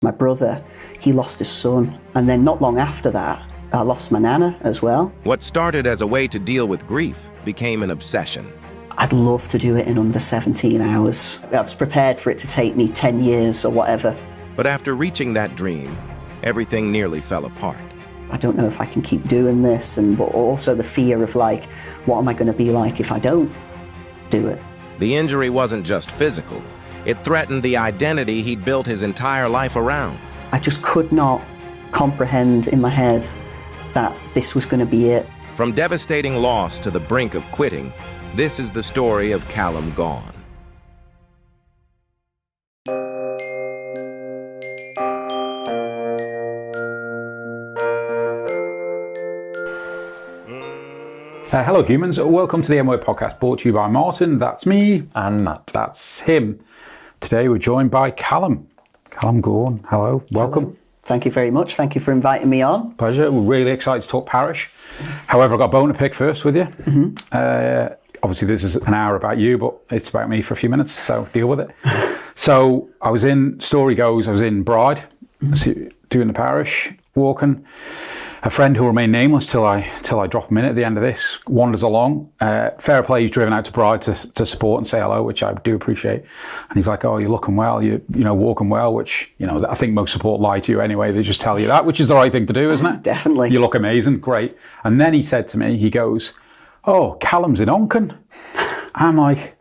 My brother, he lost his son, and then not long after that, I lost my nana as well. What started as a way to deal with grief became an obsession. I'd love to do it in under 17 hours. I was prepared for it to take me 10 years or whatever. But after reaching that dream, everything nearly fell apart. I don't know if I can keep doing this, but also the fear of like, what am I going to be like if I don't do it? The injury wasn't just physical. It threatened the identity he'd built his entire life around. I just could not comprehend in my head that this was going to be it. From devastating loss to the brink of quitting, this is the story of Callum Gawne. Hello humans, welcome to the MWay podcast, brought to you by Martin, that's me, and Matt, that's him. Today we're joined by Callum Gawne. Hello, welcome. Hello. Thank you very much, thank you for inviting me on. Pleasure, we're really excited to talk parish. However, I've got a bone to pick first with you. Obviously this is an hour about you, but it's about me for a few minutes, so deal with it. So I was in Bride, doing the parish, walking. A friend who will remain nameless till I drop him in at the end of this wanders along. Fair play, he's driven out to Bride to support and say hello, which I do appreciate. And he's like, "Oh, you're looking well, you walking well," which I think most support lie to you anyway. They just tell you that, which is the right thing to do, isn't it? Definitely. You look amazing, great. And then he said to me, he goes, "Oh, Callum's in Onken." I'm like,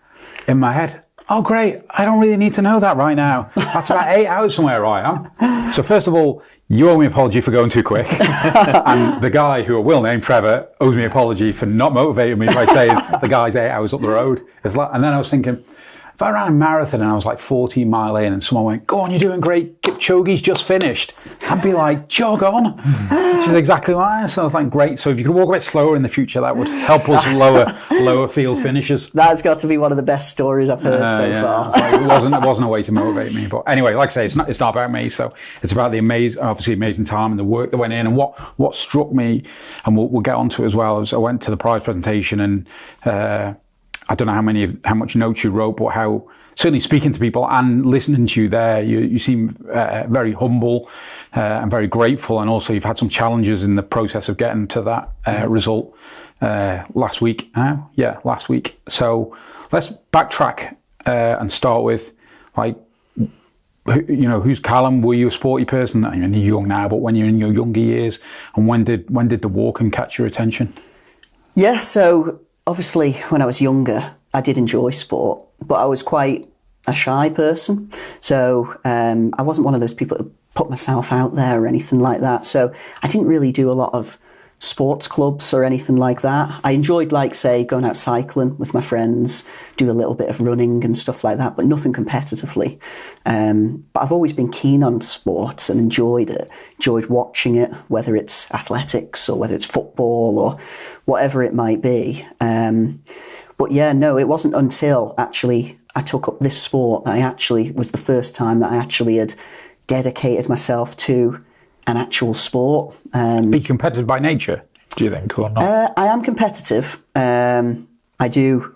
in my head, "Oh, great. I don't really need to know that right now. That's about 8 hours from where I am." So first of all, you owe me an apology for going too quick. And the guy who I will name, Trevor, owes me an apology for not motivating me by saying the guy's 8 hours up the road. And then I was thinking, if I ran a marathon and I was like 14 mile in and someone went, "Go on, you're doing great, Kipchoge's just finished," I'd be like, "Jog on," which is exactly why. So I was like, great. So if you could walk a bit slower in the future, that would help us lower field finishes. That's got to be one of the best stories I've heard so far. It wasn't a way to motivate me. But anyway, like I say, it's not about me. So it's about the amazing time and the work that went in. And what struck me, and we'll get onto it as well, is I went to the prize presentation and I don't know how much notes you wrote, but how certainly speaking to people and listening to you there, you seem very humble and very grateful, and also you've had some challenges in the process of getting to that result last week. Last week. So let's backtrack and start with who's Callum? Were you a sporty person? I mean, you're young now, but when you're in your younger years, and when did the walking catch your attention? Yeah, so obviously, when I was younger, I did enjoy sport, but I was quite a shy person. So I wasn't one of those people that put myself out there or anything like that. So I didn't really do a lot of sports clubs or anything like that. I enjoyed, going out cycling with my friends, do a little bit of running and stuff like that, but nothing competitively. But I've always been keen on sports and enjoyed it, enjoyed watching it, whether it's athletics or whether it's football or whatever it might be. But yeah, no, it wasn't until actually I took up this sport that was the first time that I actually had dedicated myself to an actual sport. Be competitive by nature, do you think, or not? I am competitive. I do.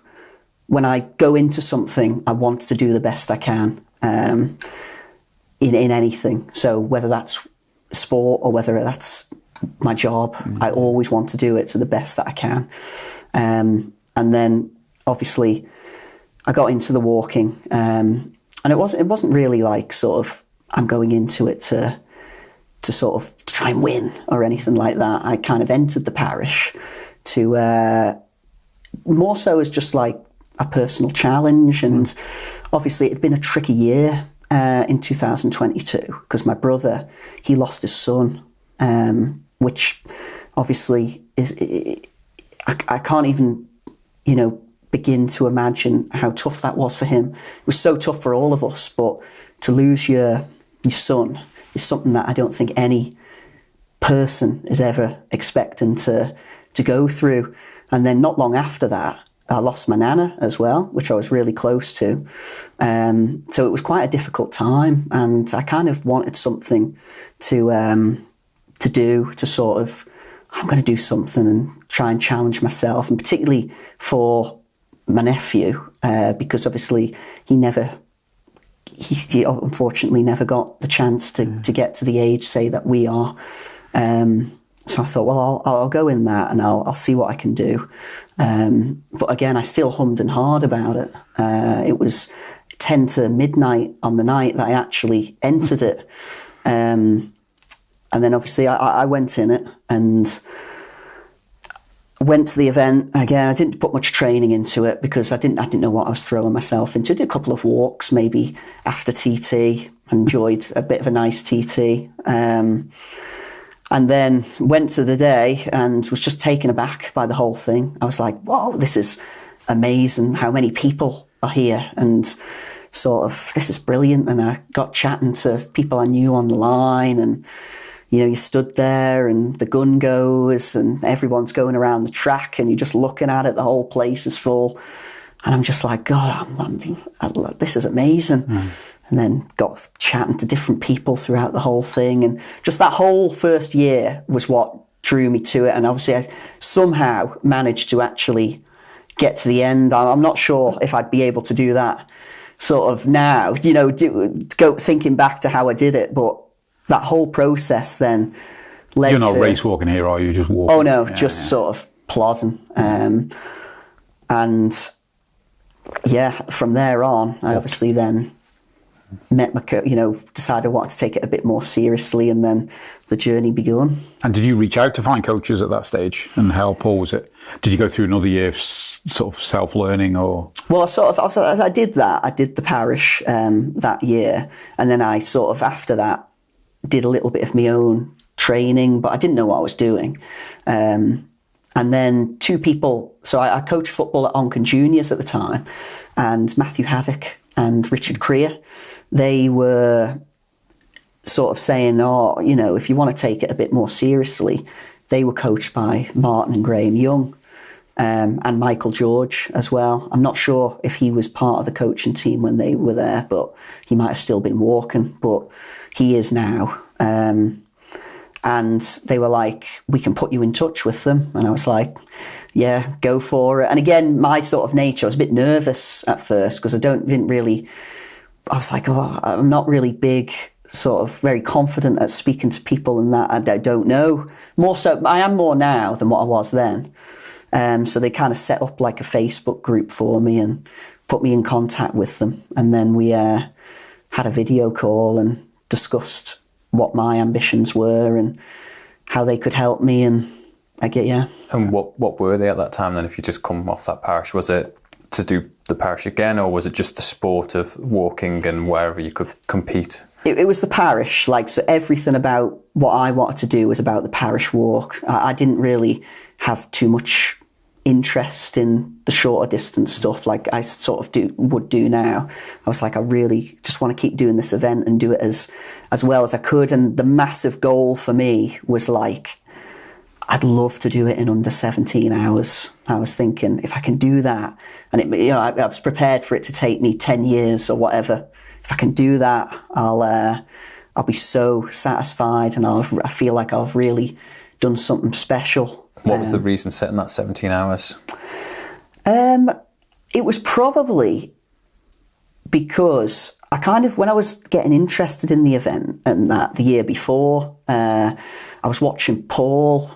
When I go into something, I want to do the best I can in anything. So whether that's sport or whether that's my job, I always want to do it to the best that I can. And then obviously I got into the walking, and it wasn't really I'm going into it to try and win or anything like that. I kind of entered the parish to more so as just like a personal challenge. And obviously it'd been a tricky year in 2022 because my brother, he lost his son, which obviously I can't even, begin to imagine how tough that was for him. It was so tough for all of us, but to lose your son is something that I don't think any person is ever expecting to go through. And then not long after that, I lost my nana as well, which I was really close to. So it was quite a difficult time, and I kind of wanted something to do to sort of, I'm going to do something and try and challenge myself, and particularly for my nephew, because obviously he never he unfortunately never got the chance to get to the age, say, that we are. So I thought, well, I'll go in that and I'll see what I can do. But again, I still hummed and hawed about it. It was 10 to midnight on the night that I actually entered it. And then obviously I went in it and went to the event. Again, I didn't put much training into it because I didn't know what I was throwing myself into. I did a couple of walks, maybe after TT. Enjoyed a bit of a nice TT. And then went to the day and was just taken aback by the whole thing. I was like, whoa, this is amazing how many people are here. And sort of, this is brilliant. And I got chatting to people I knew on the line, and, you know, you stood there and the gun goes and everyone's going around the track and you're just looking at it. The whole place is full. And I'm just like, God, this is amazing. And then got chatting to different people throughout the whole thing. And just that whole first year was what drew me to it. And obviously I somehow managed to actually get to the end. I'm not sure if I'd be able to do that sort of now, you know, go thinking back to how I did it. But that whole process then led to... You're not race walking here, are you? Just walking? Oh, no, just sort of plodding. And yeah, from there on, I obviously then... met my decided I wanted to take it a bit more seriously, and then the journey begun. And did you reach out to find coaches at that stage and help, or did you go through another year of sort of self-learning? Or well, as I did that, I did the parish that year, and then I sort of after that did a little bit of my own training, but I didn't know what I was doing. And then two people, so I coached football at Onken Juniors at the time, and Matthew Haddock and Richard Creer, they were sort of saying, oh, you know, if you want to take it a bit more seriously, they were coached by Martin and Graham Young, and Michael George as well. I'm not sure if he was part of the coaching team when they were there, but he might have still been walking, but he is now. And they were like, we can put you in touch with them. And I was like, yeah, go for it. And again, my sort of nature, I was a bit nervous at first because I was like, oh, I'm not really big, sort of very confident at speaking to people and that I don't know. More so, I am more now than what I was then. So they kind of set up like a Facebook group for me and put me in contact with them. And then we had a video call and discussed what my ambitions were and how they could help me. And And what were they at that time then, if you just come off that parish? Was it to do the parish again, or was it just the sport of walking and wherever you could compete? It was the parish, so everything about what I wanted to do was about the parish walk. I didn't really have too much interest in the shorter distance stuff like I sort of would do now. I was like, I really just want to keep doing this event and do it as well as I could. And the massive goal for me was like, I'd love to do it in under 17 hours. I was thinking, if I can do that, and I was prepared for it to take me 10 years or whatever. If I can do that, I'll be so satisfied, and I feel like I've really done something special. What was the reason setting that 17 hours? It was probably because when I was getting interested in the event and that the year before, I was watching Paul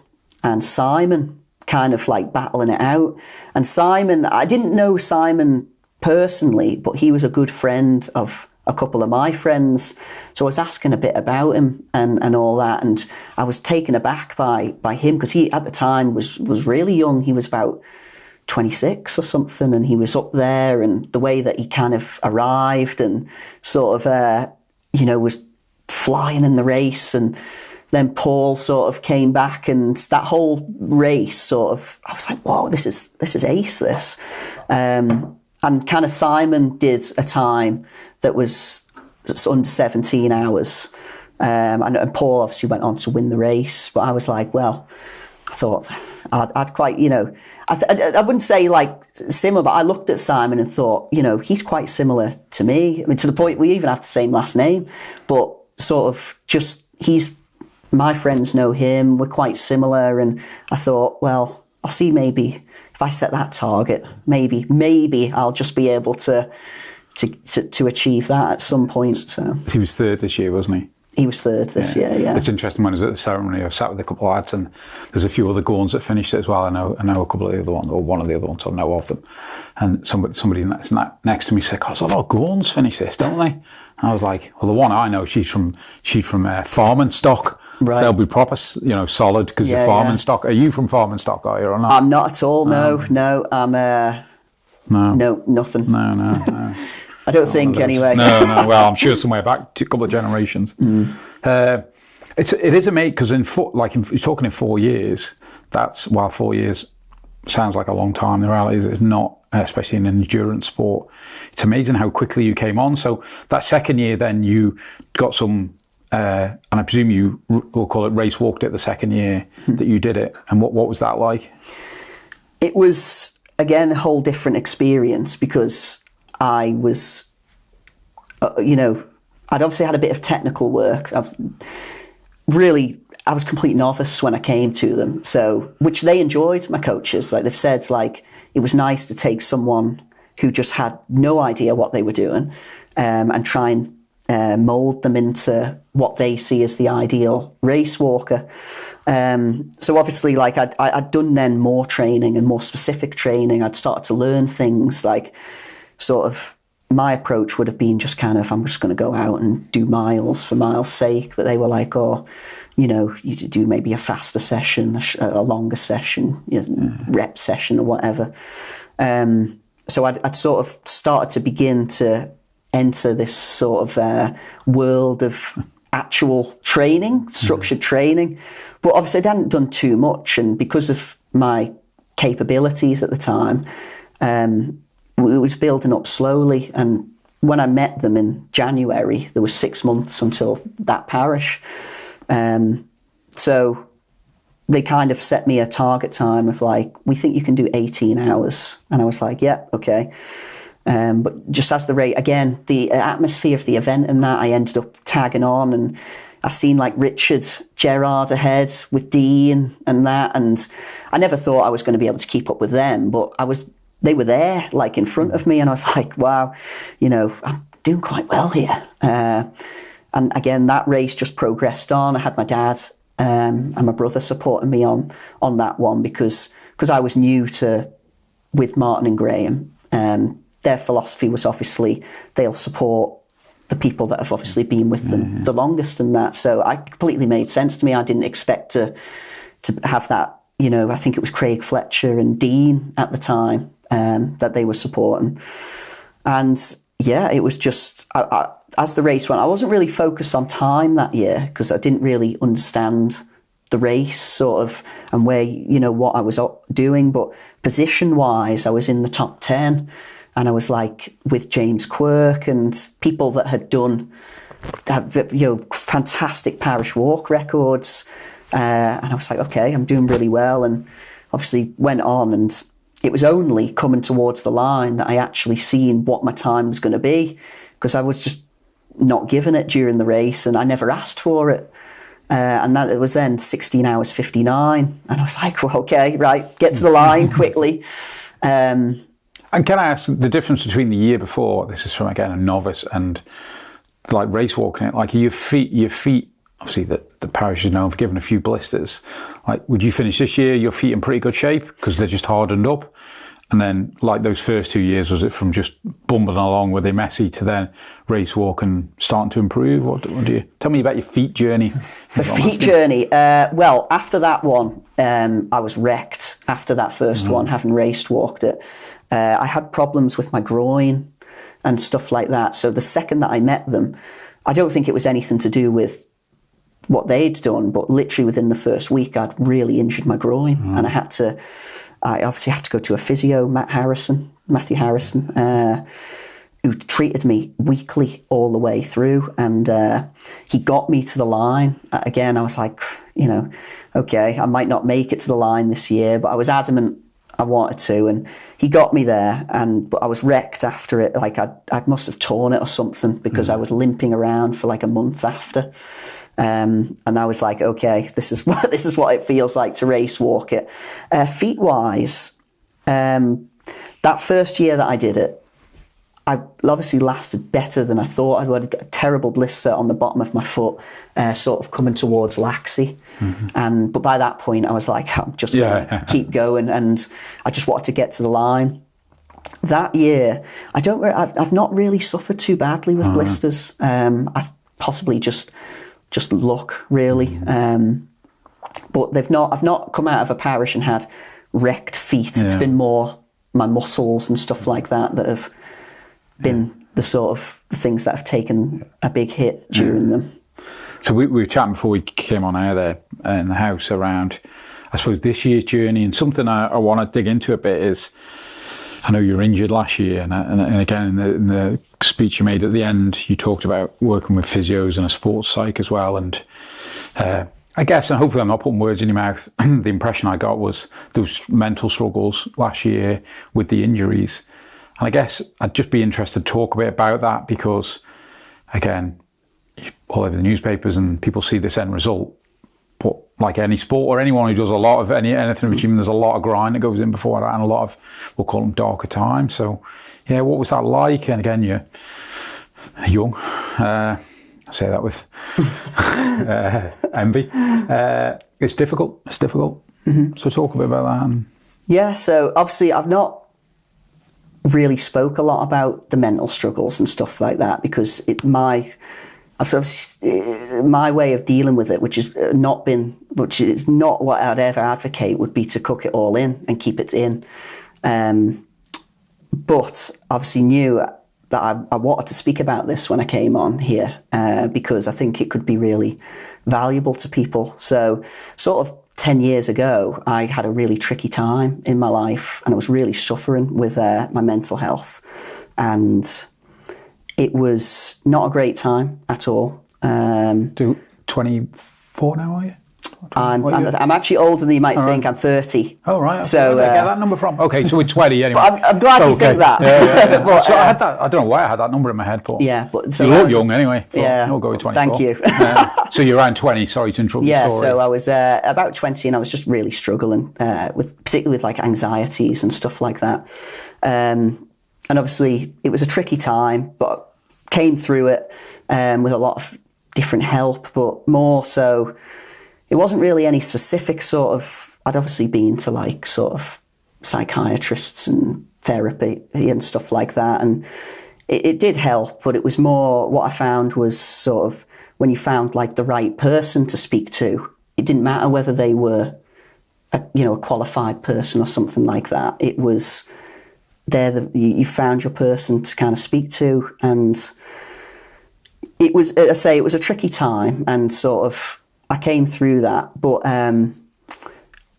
and Simon kind of like battling it out. And Simon, I didn't know Simon personally, but he was a good friend of a couple of my friends. So I was asking a bit about him and all that. And I was taken aback by him because he at the time was really young. He was about 26 or something, and he was up there, and the way that he kind of arrived and sort of, was flying in the race. And then Paul sort of came back, and that whole race sort of, I was like, wow, this is ace, this. And kind of Simon did a time that was under 17 hours. And Paul obviously went on to win the race, but I was like, well, I thought I'd quite, I wouldn't say like similar, but I looked at Simon and thought, he's quite similar to me. I mean, to the point we even have the same last name, but sort of just, my friends know him, we're quite similar. And I thought, well, I'll see, maybe if I set that target, maybe I'll just be able to to achieve that at some point. So He was third this year, wasn't he? he was third this year. Yeah, It's interesting. When I was at the ceremony, I sat with a couple of lads, and there's a few other Gawnes that finished it as well. I know a couple of the other ones, or one of the other ones. I know of them. And somebody next to me said, "God, a lot of Gawnes finish this, don't they?" And I was like, "Well, the one I know, she's from farming stock, Right. so they'll be proper, solid because you're farming stock. Are you from farming stock? Are you or not?" I'm not at all. No, I'm no nothing. No. I don't think anyway. No. Well, I'm sure somewhere back to a couple of generations. It is amazing because you're talking in 4 years. While 4 years sounds like a long time, the reality is it's not, especially in an endurance sport. It's amazing how quickly you came on. So that second year, then you got some, and I presume we'll call it race walked it the second year that you did it. And what was that like? It was, again, a whole different experience because I was, I'd obviously had a bit of technical work. I was complete novice when I came to them. So, which they enjoyed, my coaches. Like they've said, like it was nice to take someone who just had no idea what they were doing, and try and mould them into what they see as the ideal race walker. So obviously, like I'd done then more training and more specific training. I'd started to learn things like sort of my approach would have been just kind of, I'm just going to go out and do miles for miles' sake. But they were like, you do maybe a faster session, a longer session, rep session or whatever. So I'd sort of started to begin to enter this sort of world of actual training, structured training. But obviously I hadn't done too much. And because of my capabilities at the time, it was building up slowly. And when I met them in January, there was 6 months until that parish. So they kind of set me a target time of like, we think you can do 18 hours. And I was like, yeah, okay. But just as the rate, again, the atmosphere of the event and that, I ended up tagging on, and I seen like Richard Gerard ahead with Dean and that. And I never thought I was going to be able to keep up with them, but they were there like in front of me. And I was like, wow, I'm doing quite well here. And again, that race just progressed on. I had my dad and my brother supporting me on that one because I was new with Martin and Graham. Their philosophy was obviously they'll support the people that have obviously been with them the longest and that. So it completely made sense to me. I didn't expect to have that. I think it was Craig Fletcher and Dean at the time that they were supporting. And yeah, it was just, as the race went, I wasn't really focused on time that year because I didn't really understand the race sort of and where, what I was doing. But position wise, I was in the top 10 and I was like with James Quirk and people that had done, fantastic Parish Walk records. And I was like, okay, I'm doing really well. And obviously went on, and it was only coming towards the line that I actually seen what my time was going to be, because I was just not given it during the race and I never asked for it. And that it was then 16 hours 59. And I was like, well, okay, right, get to the line quickly. And can I ask the difference between the year before, this is from, again, a novice, and like race walking it, like your feet, obviously the parish is known for giving a few blisters. Like, would you finish this year, your feet in pretty good shape because they're just hardened up? And then, like those first 2 years, was it from just bumbling along, were they messy, to then race walk and starting to improve? What do you tell me about your feet journey? The feet journey. Well, after that one, I was wrecked. After that first one, having raced walked it, I had problems with my groin and stuff like that. So the second that I met them, I don't think it was anything to do with what they'd done, but literally within the first week, I'd really injured my groin, and I obviously had to go to a physio, Matthew Harrison, who treated me weekly all the way through, and he got me to the line. Again, I was like, okay, I might not make it to the line this year, but I was adamant I wanted to, and he got me there, but I was wrecked after it. Like I must have torn it or something, because I was limping around for like a month after. And I was like, okay, this is what it feels like to race walk it. Feet wise, that first year that I did it, I obviously lasted better than I thought. I had a terrible blister on the bottom of my foot, sort of coming towards Laxey. But by that point, I was like, I'm just going to keep going, and I just wanted to get to the line. That year, I've not really suffered too badly with blisters. I've possibly just luck, really. But I've not come out of a parish and had wrecked feet. It's been more my muscles and stuff like that have been the sort of things that have taken a big hit during them. So we were chatting before we came on air there in the house around, I suppose, this year's journey, and something I want to dig into a bit is, I know you were injured last year, and again in the speech you made at the end, you talked about working with physios and a sports psych as well, and I guess, and hopefully I'm not putting words in your mouth, the impression I got was those mental struggles last year with the injuries. And I guess I'd just be interested to talk a bit about that because, again, all over the newspapers and people see this end result. But like any sport or anyone who does a lot of anything with gym, there's a lot of grind that goes in before that and a lot of, we'll call them darker times. So, yeah, what was that like? And again, you're young. I say that with envy. It's difficult. It's difficult. So talk a bit about that. Yeah, so obviously I've not really spoke a lot about the mental struggles and stuff like that because my way of dealing with it, which is not what I'd ever advocate, would be to cook it all in and keep it in. But obviously knew that I wanted to speak about this when I came on here because I think it could be really valuable to people. So sort of 10 years ago, I had a really tricky time in my life and I was really suffering with my mental health. And it was not a great time at all. 24 now, are you? I'm actually older than you might think. I'm 30. Oh, right. Okay. So, where did I get that number from? Okay, so we're 20 anyway. But I'm glad you think that. Yeah. Well, so I had that. I don't know why I had that number in my head, but yeah, but so you look young anyway. So you'll go with 24. Thank you. So you're around 20. Sorry to interrupt. Yeah, your story. so I was about 20, and I was just really struggling particularly with like anxieties and stuff like that. And obviously, it was a tricky time, but came through it with a lot of different help, but more so. It wasn't really any specific sort of, I'd obviously been to like sort of psychiatrists and therapy and stuff like that. And it did help, but it was more what I found was sort of when you found like the right person to speak to, it didn't matter whether they were a qualified person or something like that. It was you found your person to kind of speak to. And it was, as I say, it was a tricky time and sort of, I came through that, but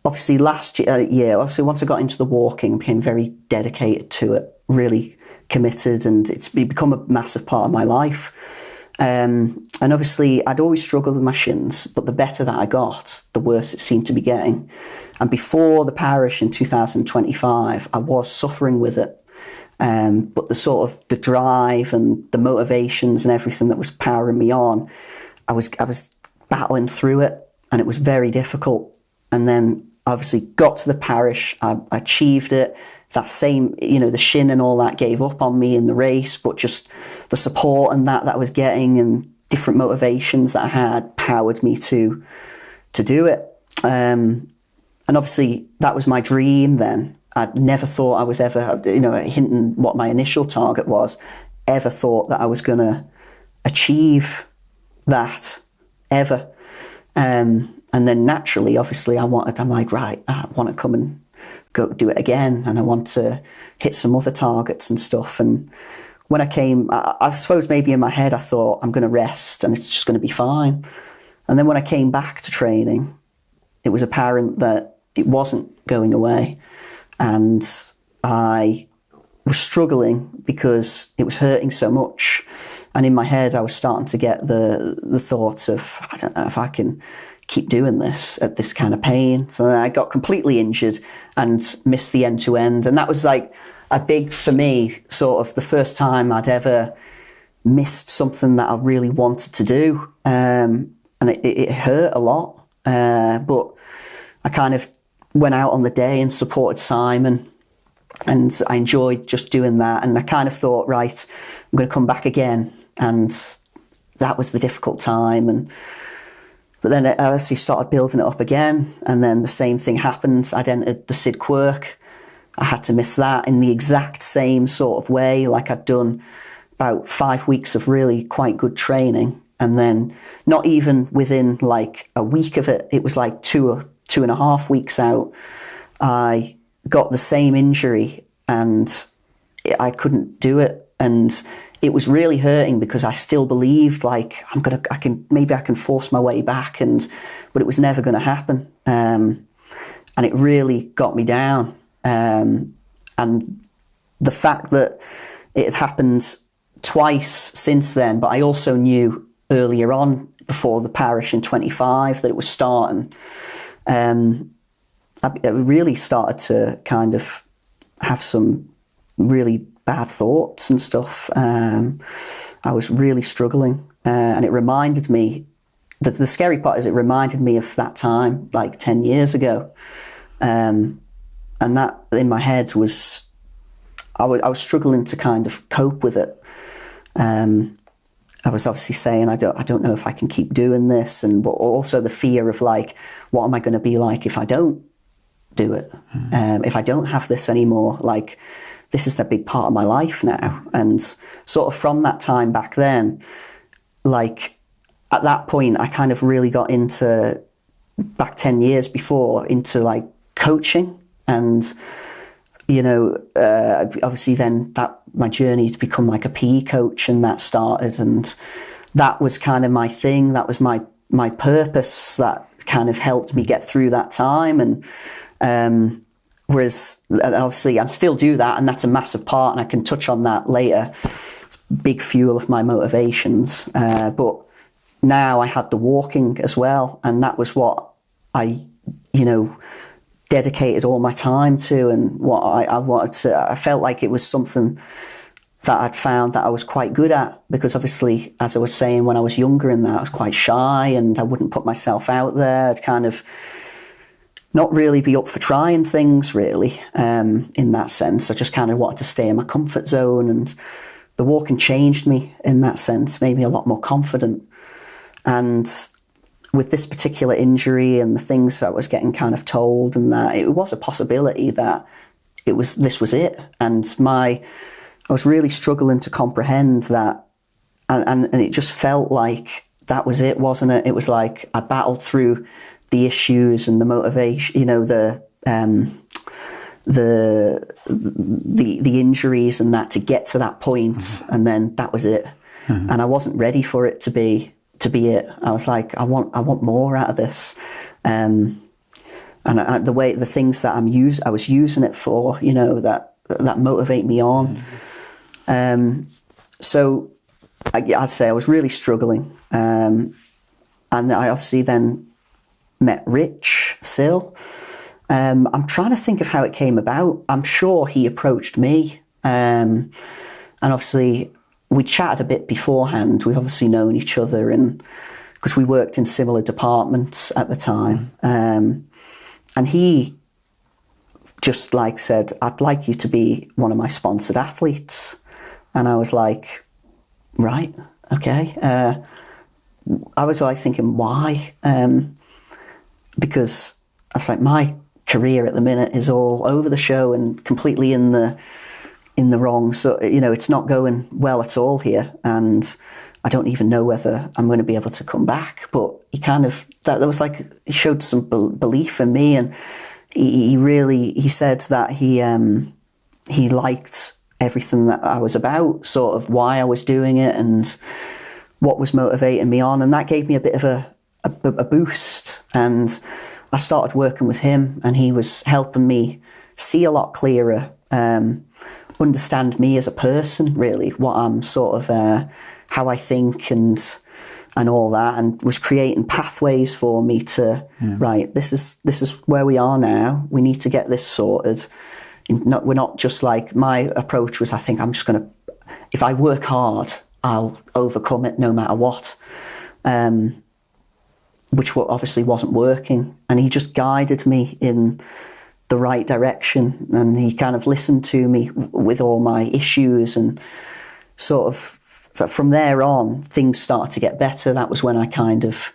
obviously last year, once I got into the walking, I became very dedicated to it, really committed, and it's become a massive part of my life. And obviously, I'd always struggled with my shins, but the better that I got, the worse it seemed to be getting. And before the parish in 2025, I was suffering with it. But the drive and the motivations and everything that was powering me on, I was battling through it, and it was very difficult. And then obviously got to the parish, I achieved it. That same, the shin and all that gave up on me in the race, but just the support and that I was getting and different motivations that I had powered me to do it. And obviously that was my dream then. I'd never thought I was ever, hinting what my initial target was, ever thought that I was going to achieve that ever. And then naturally, obviously, I want to come and go do it again, and I want to hit some other targets and stuff. And when I came, I suppose maybe in my head I thought I'm going to rest and it's just going to be fine. And then when I came back to training, it was apparent that it wasn't going away, and I was struggling because it was hurting so much. And in my head, I was starting to get the thoughts of, I don't know if I can keep doing this at this kind of pain. So then I got completely injured and missed the end-to-end. And that was like a big, for me, sort of the first time I'd ever missed something that I really wanted to do. And it hurt a lot. But I kind of went out on the day and supported Simon. And I enjoyed just doing that. And I kind of thought, right, I'm going to come back again. And that was the difficult time. But then I obviously started building it up again. And then the same thing happened. I'd entered the Sid Quirk. I had to miss that in the exact same sort of way. Like, I'd done about 5 weeks of really quite good training. And then not even within like a week of it, it was like 2.5 weeks out, I got the same injury and I couldn't do it. And it was really hurting because I still believed like maybe I can force my way back, but it was never going to happen. And it really got me down. And the fact that it had happened twice since then, but I also knew earlier on, before the parish in 25, that it was starting. I really started to kind of have some really bad thoughts and stuff. I was really struggling, and it reminded me, the scary part is it reminded me of that time, like 10 years ago. And that in my head was, I was struggling to kind of cope with it. I was obviously saying, I don't know if I can keep doing this, but also the fear of like, what am I going to be like if I don't do it? If I don't have this anymore, like, this is a big part of my life now. And sort of from that time back then, like, at that point, I kind of really got into, back 10 years before, into like coaching. And obviously then my journey to become like a PE coach, and that started, and that was kind of my thing. That was my purpose that kind of helped me get through that time. And whereas obviously I still do that, and that's a massive part, and I can touch on that later. It's a big fuel of my motivations. But now I had the walking as well, and that was what I, dedicated all my time to, and what I wanted to. I felt like it was something that I'd found that I was quite good at, because obviously, as I was saying, when I was younger and that, I was quite shy and I wouldn't put myself out there. I'd kind of not really be up for trying things, really, in that sense. I just kind of wanted to stay in my comfort zone, and the walking changed me in that sense, made me a lot more confident. And with this particular injury and the things that I was getting kind of told, and that it was a possibility that this was it. And I was really struggling to comprehend that. And it just felt like that was it, wasn't it? It was like I battled through the issues and the motivation, the injuries and that, to get to that point. Mm-hmm. And then that was it. Mm-hmm. And I wasn't ready for it to be it. I was like, I want more out of this. And the things that I was using it for, that motivate me on. So I'd say I was really struggling. And I obviously then met Rich Sill. I'm trying to think of how it came about. I'm sure he approached me. And obviously we chatted a bit beforehand. We've obviously known each other, and because we worked in similar departments at the time. And he just said, I'd like you to be one of my sponsored athletes. And I was like, right, okay. I was thinking, why? Because I was like, my career at the minute is all over the show and completely in the wrong. So, it's not going well at all here. And I don't even know whether I'm going to be able to come back. But he kind of, he showed some belief in me. And he said that he liked everything that I was about, sort of why I was doing it and what was motivating me on. And that gave me a bit of a boost. And I started working with him, and he was helping me see a lot clearer, understand me as a person, really, what I'm sort of, how I think and all that, and was creating pathways for me to, right, this is where we are now. We need to get this sorted. We're not just my approach was, I think I'm just going to, if I work hard, I'll overcome it no matter what. Which obviously wasn't working. And he just guided me in the right direction, and he kind of listened to me with all my issues, and sort of from there on things started to get better. That was when I kind of,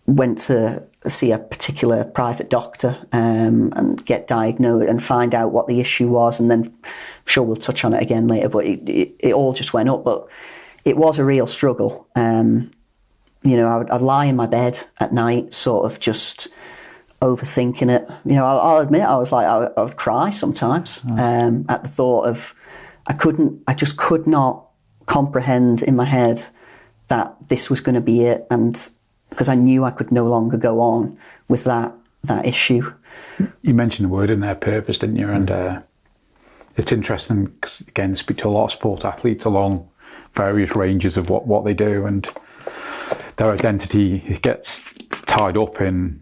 went to see a particular private doctor and get diagnosed and find out what the issue was, and then I'm sure we'll touch on it again later, but it all just went up. But it was a real struggle. I'd lie in my bed at night sort of just overthinking it. I'll admit I would cry sometimes at the thought of I just could not comprehend in my head that this was going to be it, and because I knew I could no longer go on with that issue. You mentioned the word in there, purpose, didn't you? And it's interesting because, again, I speak to a lot of sport athletes along various ranges of what they do, and their identity gets tied up in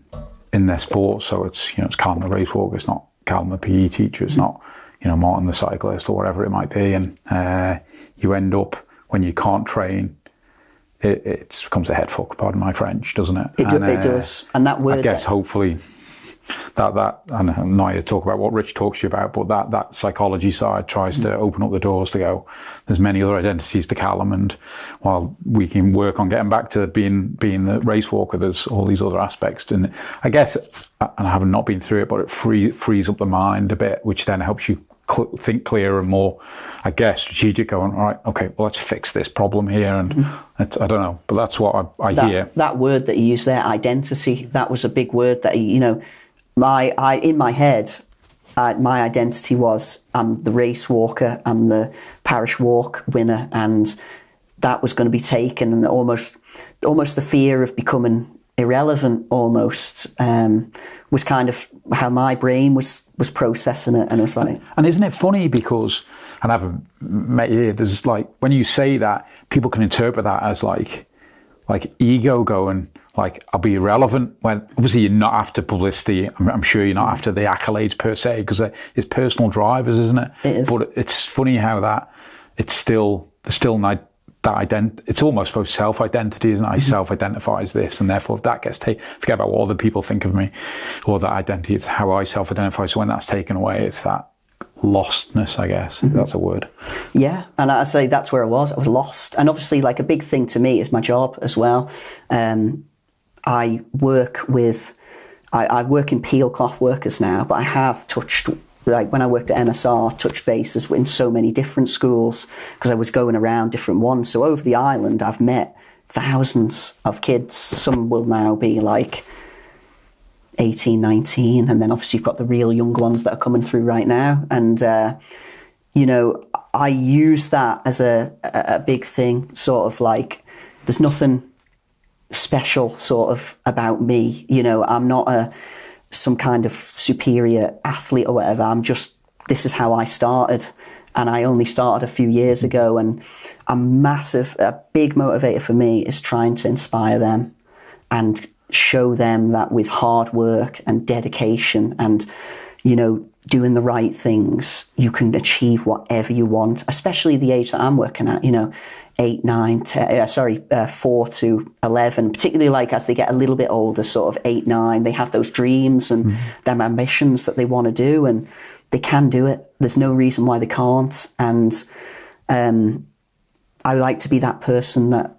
their sport. So it's Callum the race walker, it's not Callum the PE teacher, it's not Martin the cyclist or whatever it might be, and you end up, when you can't train, it becomes a head fuck, pardon my French, doesn't it? It does. And that word, I guess, hopefully that and I'm not here to talk about what Rich talks to you about, but that psychology side tries to open up the doors to go, there's many other identities to Callum, and while we can work on getting back to being the race walker, there's all these other aspects. And I guess, and I haven't not been through it, but it frees up the mind a bit, which then helps you think clearer and more, I guess, strategic, going, all right, okay, well, let's fix this problem here. And I don't know, but that's what I hear. That word that you used there, identity, that was a big word that, in my head, my identity was, I'm the race walker, I'm the Parish Walk winner, and that was going to be taken, and almost the fear of becoming irrelevant almost was kind of how my brain was processing it. And it was like, and isn't it funny, because, and I haven't met you, there's like, when you say that, people can interpret that as like ego going, like, I'll be irrelevant, when obviously you're not after publicity. I'm sure you're not after the accolades per se, because it's personal drivers, isn't it? It is. But it's funny how there's still it's almost supposed self-identity, isn't it? I self-identify as this, and therefore if that gets taken, forget about what other people think of me, or that identity, it's how I self-identify. So when that's taken away, it's that lostness, I guess. That's a word. Yeah, and I'd say that's where I was lost. And obviously, like, a big thing to me is my job as well. I work in peel cloth workers now, but I have touched, like when I worked at MSR, touched bases in so many different schools because I was going around different ones. So over the island, I've met thousands of kids. Some will now be like 18, 19, and then obviously you've got the real young ones that are coming through right now. And, I use that as a big thing, sort of like, there's nothing special sort of about me. I'm not some kind of superior athlete or whatever. This is how I started, and I only started a few years ago, and a big motivator for me is trying to inspire them and show them that with hard work and dedication and, doing the right things, you can achieve whatever you want, especially the age that I'm working at, 8, 9, 10, 4 to 11, particularly like as they get a little bit older, sort of 8, 9, they have those dreams and them ambitions that they want to do, and they can do it. There's no reason why they can't. And I like to be that person that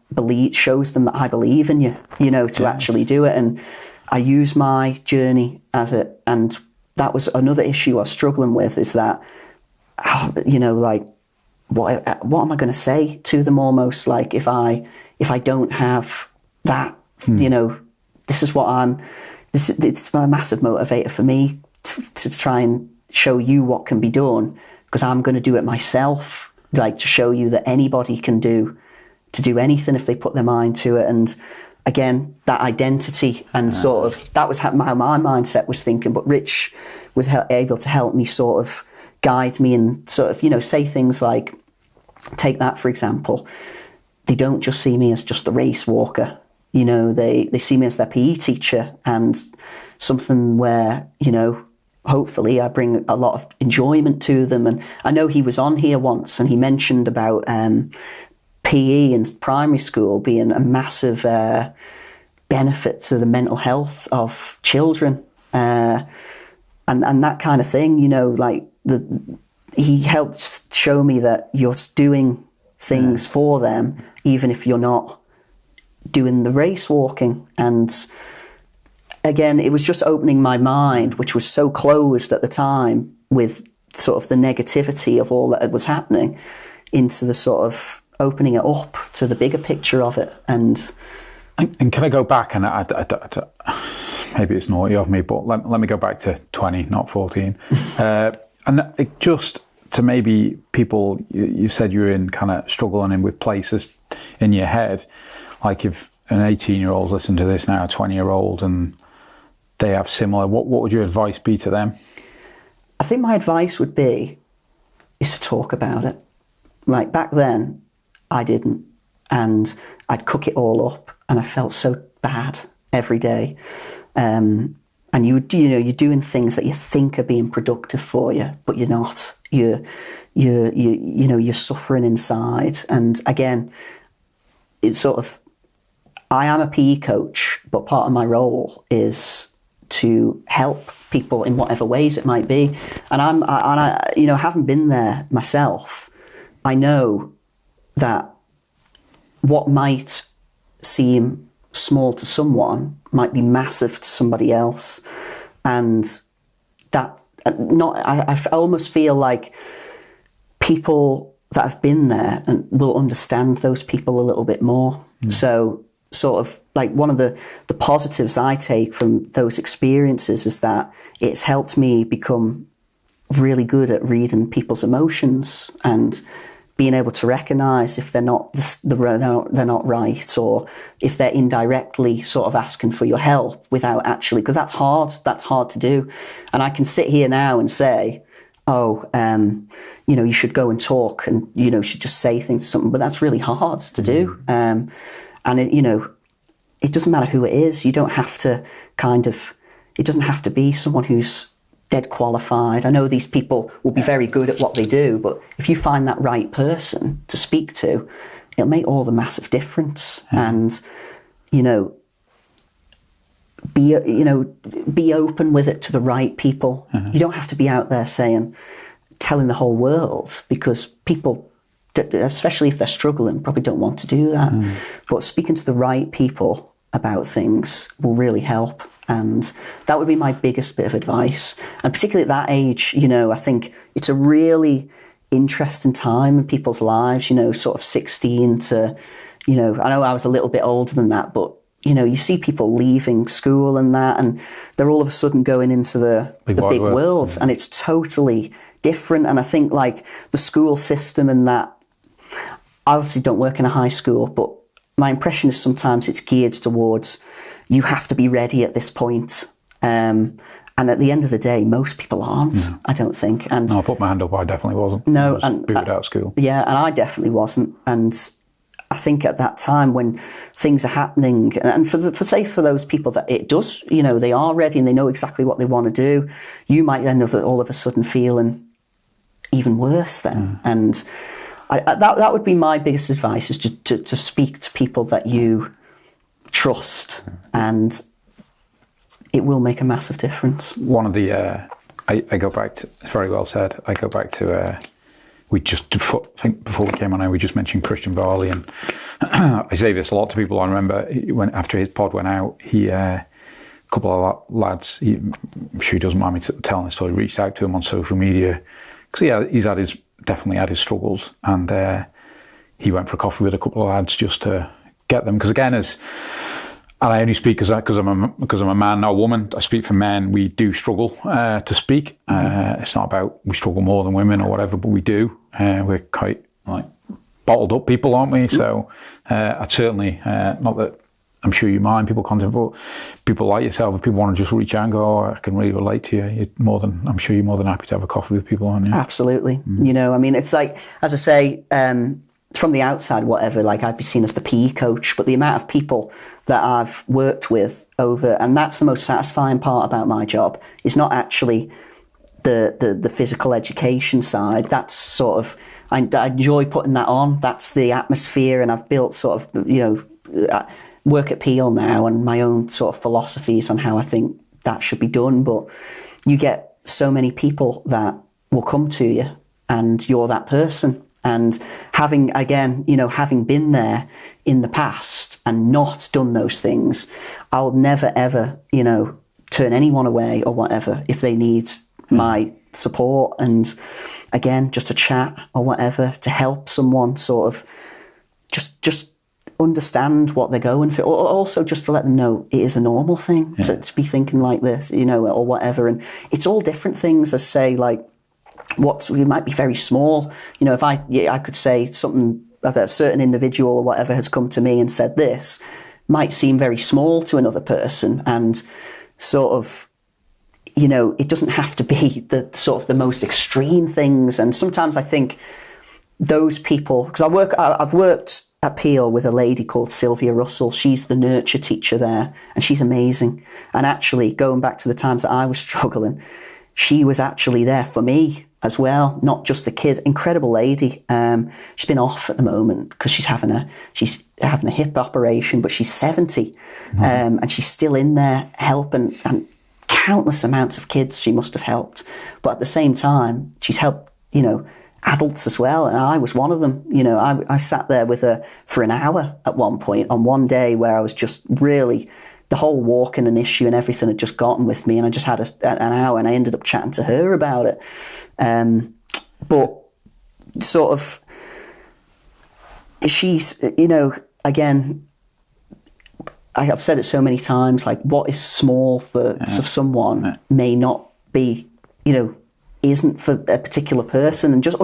shows them that I believe in you, to actually do it. And I use my journey as it, and that was another issue I was struggling with, is that, like, what am I going to say to them, almost like, if I don't have that, this is what it's a massive motivator for me to try and show you what can be done, because I'm going to do it myself, like, to show you that anybody can do anything if they put their mind to it. And again, that identity and sort of, that was how my mindset was thinking, but Rich was able to help me sort of guide me and sort of, say things like, take that for example, they don't just see me as just the race walker, they see me as their PE teacher, and something where, hopefully I bring a lot of enjoyment to them. And I know he was on here once and he mentioned about PE in primary school being a massive benefit to the mental health of children. and that kind of thing, you know, like he helped show me that you're doing things for them, even if you're not doing the race walking. And again, it was just opening my mind, which was so closed at the time with sort of the negativity of all that was happening, into the sort of opening it up to the bigger picture of it. And can I go back, and maybe it's naughty of me, but let me go back to 20, not 14. And it just to maybe people, you said you were in kind of struggling in with places in your head. Like if an 18-year-old listen to this now, a 20-year-old, and they have similar, what would your advice be to them? I think my advice would be is to talk about it. Like back then, I didn't, and I'd cook it all up, and I felt so bad every day. And you're doing things that you think are being productive for you, but you're not. You're suffering inside. And again, it's sort of, I am a PE coach, but part of my role is to help people in whatever ways it might be. And I having been there myself, I know that what might seem small to someone might be massive to somebody else. And that I almost feel like people that have been there and will understand those people a little bit more. So sort of like one of the positives I take from those experiences is that it's helped me become really good at reading people's emotions and being able to recognise if they're not right, or if they're indirectly sort of asking for your help without actually, because that's hard to do. And I can sit here now and say, you should go and talk, and you should just say things to something, but that's really hard to do. And it doesn't matter who it is. You don't have to it doesn't have to be someone who's dead qualified. I know these people will be very good at what they do, but if you find that right person to speak to, it'll make all the massive difference. And be open with it to the right people. You don't have to be out there telling the whole world, because people, especially if they're struggling, probably don't want to do that. But speaking to the right people about things will really help. And that would be my biggest bit of advice. And particularly at that age, I think it's a really interesting time in people's lives, sort of 16 to, I know I was a little bit older than that, but, you see people leaving school and that, and they're all of a sudden going into the big world, and it's totally different. And I think like the school system and that, I obviously don't work in a high school, but my impression is sometimes it's geared towards you have to be ready at this point. And at the end of the day, most people aren't, I don't think. And I'll put my hand up, I definitely wasn't. No, I was booted out of school. Yeah, and I definitely wasn't. And I think at that time when things are happening, and for those people that it does, they are ready and they know exactly what they want to do, you might end up all of a sudden feeling even worse then. And that would be my biggest advice, is to speak to people that you trust, and it will make a massive difference. One of the, I go back to, very well said, I go back to, I think before we came on, we just mentioned Christian Varley, and I say this a lot to people. I remember after his pod went out, a couple of lads, I'm sure he doesn't mind me telling the story, reached out to him on social media, because he's definitely had his struggles, and he went for a coffee with a couple of lads just to get them, because again, and I only speak because I'm a man, not a woman. I speak for men. We do struggle to speak. It's not about we struggle more than women or whatever, but we do. We're quite like bottled up people, aren't we? So I'd certainly, not that I'm sure you mind people contact, but people like yourself, if people want to just reach out and go, I can really relate to you, I'm sure you're more than happy to have a coffee with people, aren't you? Absolutely. It's like, as I say, from the outside, whatever, like I'd be seen as the PE coach, but the amount of people that I've worked with and that's the most satisfying part about my job, is not actually the physical education side. That's sort of, I enjoy putting that on. That's the atmosphere, and I've built sort of, work at Peel now, and my own sort of philosophies on how I think that should be done. But you get so many people that will come to you, and you're that person. And having been there in the past and not done those things, I'll never ever, turn anyone away or whatever if they need my support, and again, just a chat or whatever to help someone sort of just understand what they're going through, or also just to let them know it is a normal thing to be thinking like this, or whatever. And it's all different things, as say, like we might be very small. If I could say something about a certain individual or whatever has come to me and said this, might seem very small to another person, and sort of, it doesn't have to be the sort of the most extreme things. And sometimes I think those people, because I've worked at Peel with a lady called Sylvia Russell. She's the nurture teacher there, and she's amazing. And actually, going back to the times that I was struggling, she was actually there for me as well, not just the kid. Incredible lady. She's been off at the moment because she's having a hip operation, but she's 70, and she's still in there helping, and countless amounts of kids she must have helped. But at the same time, she's helped, adults as well, and I was one of them. I sat there with her for an hour at one point on one day where I was just really, the whole walking an issue and everything had just gotten with me, and I just had an hour, and I ended up chatting to her about it. But sort of, she's, again, I've said it so many times, like what is small for someone may not be, isn't for a particular person. And just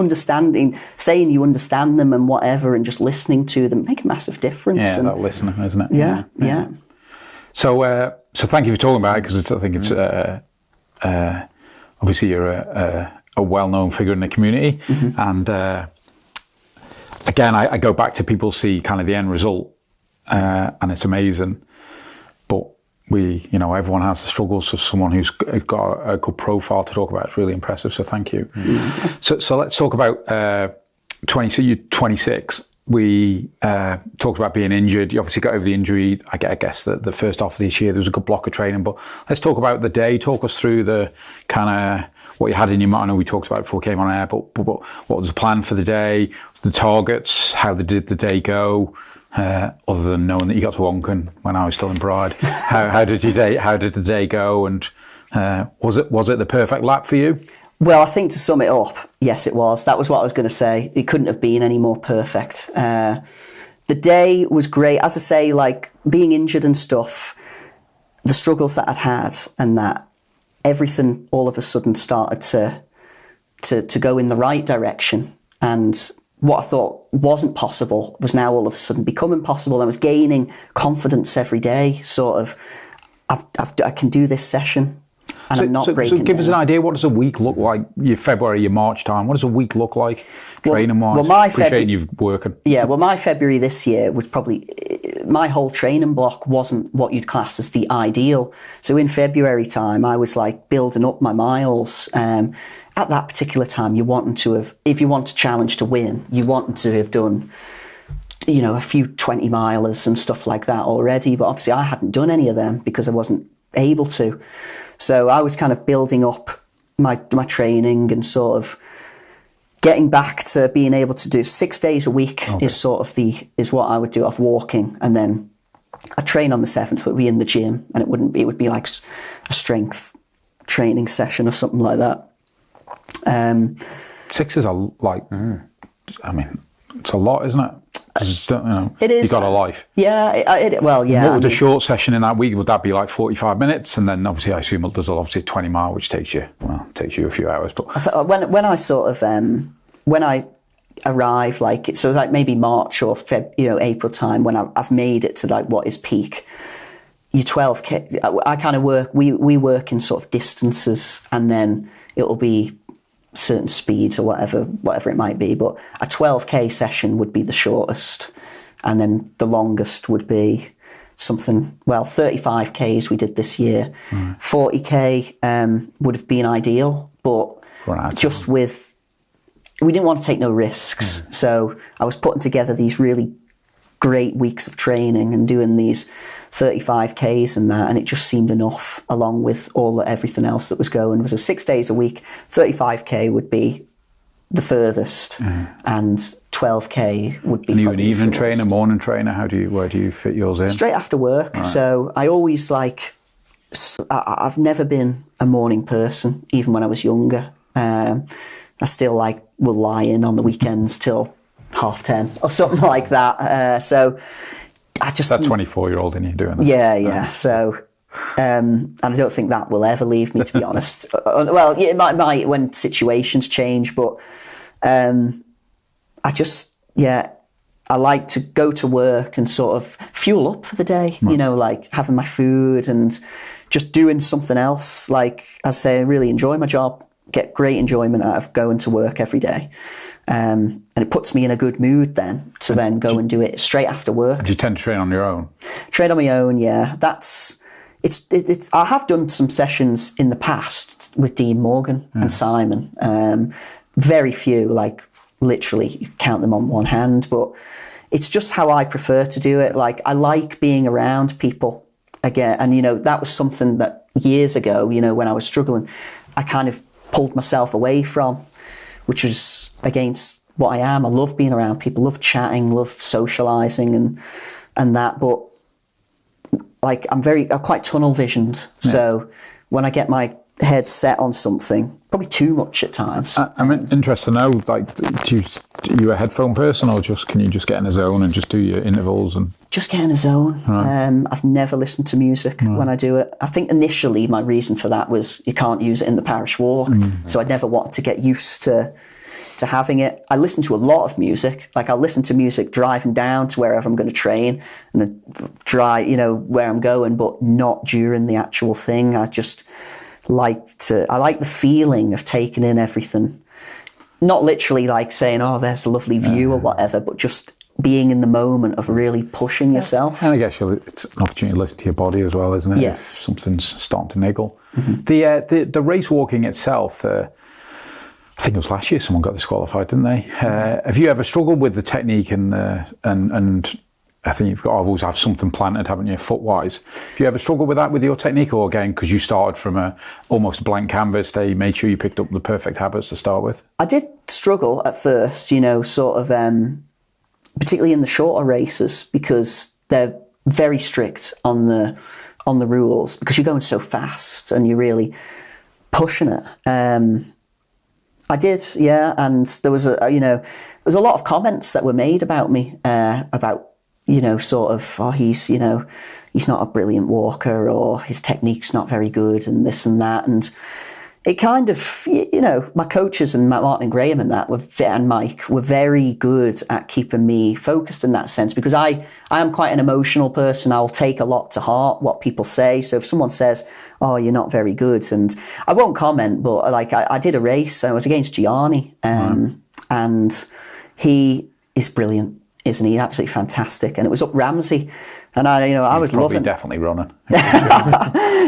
saying you understand them and whatever, and just listening to them make a massive difference. Yeah, that listening, isn't it? Yeah. So thank you for talking about it, because I think it's obviously you're a well-known figure in the community, and again, I go back to people see kind of the end result, and it's amazing, but everyone has the struggles. So someone who's got a good profile to talk about, it's really impressive. So thank you. So let's talk about 26. We talked about being injured. You obviously got over the injury. I guess the first half of this year there was a good block of training. But let's talk about the day. Talk us through the kind of what you had in your mind. I know we talked about it before we came on air, but what was the plan for the day? The targets? How did the day go? Other than knowing that you got to Onken when I was still in Bride, how did the day go? And was it the perfect lap for you? Well, I think to sum it up, yes, it was. That was what I was going to say. It couldn't have been any more perfect. The day was great. As I say, like being injured and stuff, the struggles that I'd had, and that everything all of a sudden started to go in the right direction. And what I thought wasn't possible was now all of a sudden becoming possible. I was gaining confidence every day. Sort of, I can do this session. And I'm not breaking. So give us an idea. What does a week look like? Your February, your March time. What does a week look like, training wise? Well, my appreciating you've working. Yeah. Well, my February this year was probably, my whole training block wasn't what you'd class as the ideal. So in February time, I was like building up my miles. At that particular time, you wanted to have, if you want to challenge to win, you wanted to have done, a few 20 milers and stuff like that already. But obviously, I hadn't done any of them because I wasn't able to. So I was kind of building up my training and sort of getting back to being able to do 6 days a week. Okay. is what I would do of walking, and then I train on the 7th, but be in the gym, and it would be like a strength training session or something like that. 6 is it's a lot, isn't it? It is. You got a life. Yeah. Yeah. What would a short session in that week? Would that be like 45 minutes? And then obviously, I assume there's obviously a 20 mile, which takes you a few hours. But when I sort of when I arrive, like so, like maybe March or April time, when I've made it to like what is peak. Your 12K. I kind of work. We work in sort of distances, and then it'll be certain speeds or whatever it might be, but a 12K session would be the shortest, and then the longest would be something, 35Ks we did this year. 40K would have been ideal, but just we didn't want to take no risks. So I was putting together these really great weeks of training and doing these 35Ks and that, and it just seemed enough along with everything else that was going. So 6 days a week, 35K would be the furthest, and 12K would be. And you an evening trainer, morning trainer? Where do you fit yours in? Straight after work. Right. So I always I've never been a morning person, even when I was younger. I still will lie in on the weekends till 10:30 or something like that. So I just that 24-year-old in you doing that. Yeah. So. And I don't think that will ever leave me, to be honest. Well, it might when situations change, but I like to go to work and sort of fuel up for the day, right. Having my food and just doing something else. Like I say, I really enjoy my job, get great enjoyment out of going to work every day. And it puts me in a good mood then to then go and do it straight after work. Do you tend to train on your own? Train on my own, yeah. It's I have done some sessions in the past with Dean Morgan and Simon. Very few, literally you count them on one hand, but it's just how I prefer to do it. I like being around people again, and that was something that years ago, when I was struggling, I kind of pulled myself away from, which was against what I am. I love being around people, love chatting, love socialising and that, but I'm quite tunnel visioned. Yeah. So when I get my head set on something, probably too much at times. I'm interested to know, are you a headphone person, or can you just get in a zone and just do your intervals and? Just get in a zone. Right. I've never listened to music when I do it. I think initially my reason for that was you can't use it in the Parish Walk, so I never wanted to get used to having it. I listen to a lot of music. I'll listen to music driving down to wherever I'm going to train and then where I'm going, but not during the actual thing. I just like the feeling of taking in everything. Not literally saying, oh, there's a lovely view or whatever, but just being in the moment of really pushing yourself. And I guess it's an opportunity to listen to your body as well, isn't it? Yes. If something's starting to niggle. Mm-hmm. The race walking itself, I think it was last year someone got disqualified, didn't they? Have you ever struggled with the technique and I think I've always have something planted, haven't you, foot-wise? Have you ever struggled with that with your technique, or again, because you started from almost a blank canvas, they made sure you picked up the perfect habits to start with? I did struggle at first, particularly in the shorter races, because they're very strict on the rules, because you're going so fast and you're really pushing it. I did, yeah, and there was a lot of comments that were made about me, about he's not a brilliant walker, or his technique's not very good, and this and that, and it kind of, my coaches and Martin and Graham and that and Mike were very good at keeping me focused in that sense, because I am quite an emotional person. I'll take a lot to heart what people say. So if someone says, oh, you're not very good, and I won't comment, but I did a race, I was against Gianni, and he is brilliant, isn't he? Absolutely fantastic. And it was up Ramsey, and I was loving. Definitely running.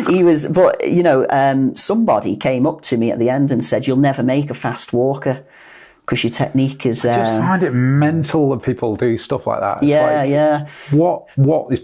He was, but somebody came up to me at the end and said, "You'll never make a fast walker because your technique is." I just find it mental that people do stuff like that. It's yeah. What is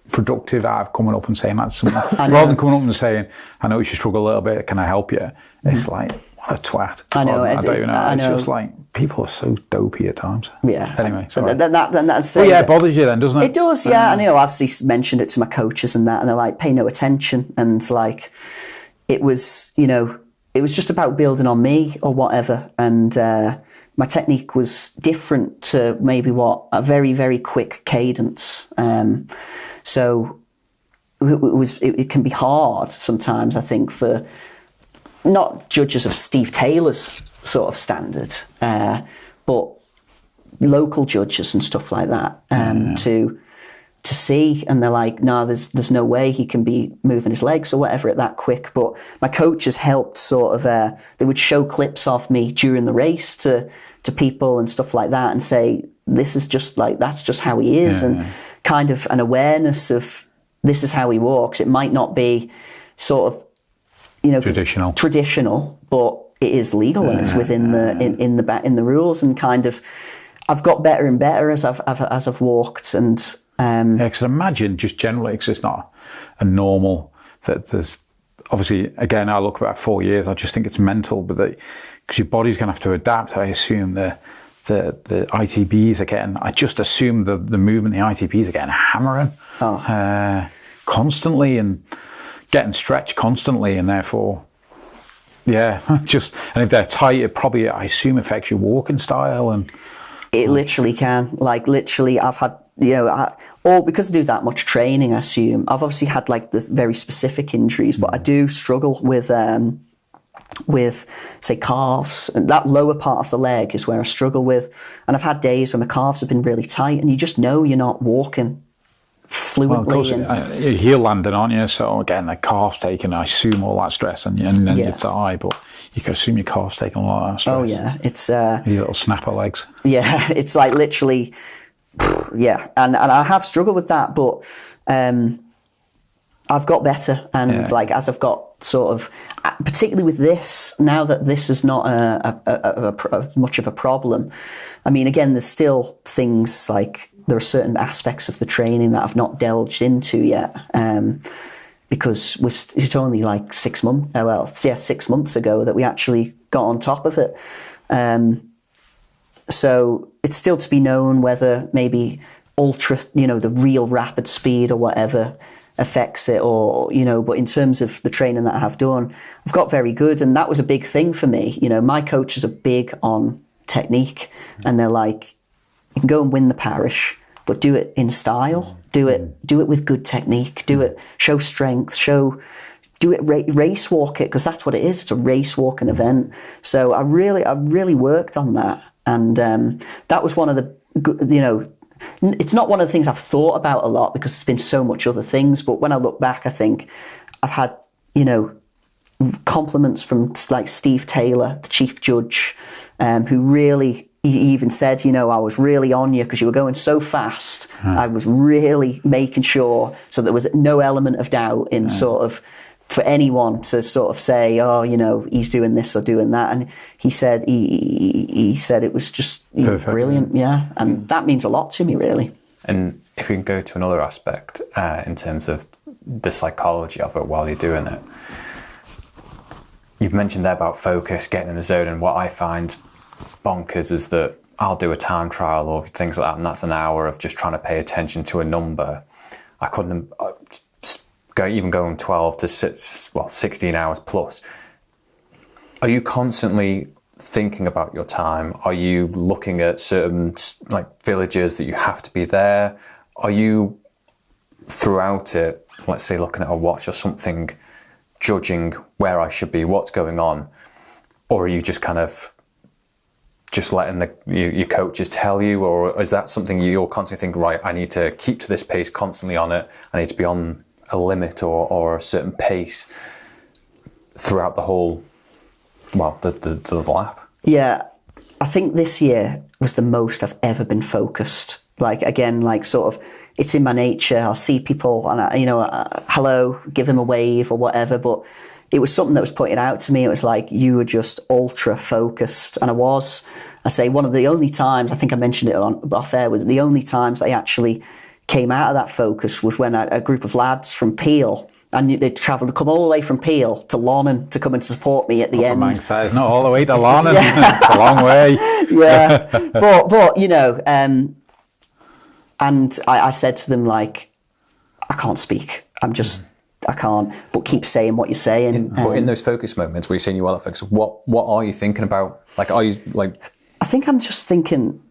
productive out of coming up and saying that to someone, rather than coming up and saying, "I know you struggle a little bit. Can I help you?" It's like, what a twat. I know. I don't even know. It's just like, people are so dopey at times. Yeah. Anyway, that's it bothers you then, doesn't it? It does, yeah. I obviously mentioned it to my coaches and that, and they're like, pay no attention. And it was just about building on me or whatever. And my technique was different to maybe a very, very quick cadence. So it can be hard sometimes, I think, for not judges of Steve Taylor's sort of standard, but local judges and stuff like that, to see, and they're like, no, there's no way he can be moving his legs or whatever at that quick. But my coaches helped they would show clips of me during the race to people and stuff like that, and say, this is just that's just how he is, and kind of an awareness of this is how he walks. It might not be sort of traditional, but it is legal and it's within the rules, and kind of I've got better and better as I've walked, and because imagine just generally, because it's not a normal that there's obviously, again, I look about 4 years, I just think it's mental, but because your body's going to have to adapt. I assume the ITBs again. I just assume the movement, the ITBs are getting hammering constantly and getting stretched constantly, and therefore, yeah, and if they're tight, it probably, I assume, affects your walking style. And it literally can. Like literally, I've had, or because I do that much training, I assume I've obviously had like the very specific injuries, but I do struggle with say calves, and that lower part of the leg is where I struggle with. And I've had days where my calves have been really tight, and you just know you're not walking fluently. Well, of course, you're heel landing, aren't you? So again, the calf's taking, I assume, all that stress, and then your thigh, but you can assume your calf's taking a lot of that stress. Oh yeah, it's your little snapper legs. Yeah, it's like literally, yeah, and I have struggled with that, but I've got better, and like as I've got sort of, particularly with this, now that this is not a much of a problem. I mean, again, there's still things like, there are certain aspects of the training that I've not delved into yet, because it's only like 6 months, 6 months ago that we actually got on top of it. So it's still to be known whether maybe the real rapid speed or whatever affects it, or, but in terms of the training that I have done, I've got very good. And that was a big thing for me. My coaches are big on technique, and they're like, you can go and win the parish, but do it in style, do it with good technique, show strength, race walk it, because that's what it is. It's a race walking event. So I really worked on that. And that was one of the, it's not one of the things I've thought about a lot because there's been so much other things. But when I look back, I think I've had, compliments from like Steve Taylor, the chief judge, who really, he even said, I was really on you because you were going so fast. I was really making sure so there was no element of doubt in sort of, for anyone to sort of say, oh, he's doing this or doing that. And he said he said it was just brilliant, yeah. And that means a lot to me, really. And if we can go to another aspect in terms of the psychology of it while you're doing it, you've mentioned there about focus, getting in the zone, and what I find bonkers is that I'll do a time trial or things like that, and that's an hour of just trying to pay attention to a number. I couldn't even going 12 to 16 hours plus. Are you constantly thinking about your time? Are you looking at certain like villages that you have to be there? Are you throughout it, let's say looking at a watch or something, judging where I should be, what's going on? Or are you just kind of just letting your coaches tell you? Or is that something you're constantly thinking, right, I need to keep to this pace, constantly on it, I need to be on a limit or a certain pace throughout the whole, the lap? Yeah, I think this year was the most I've ever been focused. Like, again, like sort of, it's in my nature. I'll see people and hello, give them a wave or whatever, but it was something that was pointed out to me. It was like, you were just ultra focused. And I say one of the only times, I think I mentioned it off air, was the only times I actually came out of that focus was when a group of lads from Peel, and they'd come all the way from Peel to Lonnon to come and support me at the end. It's not all the way to Lonnon. It's a long way. Yeah, but and I said to them, like, I can't speak. I can't. But keep saying what you're saying. But in those focus moments where you're saying you are focused, what are you thinking about? Like, are you like? I think I'm just thinking.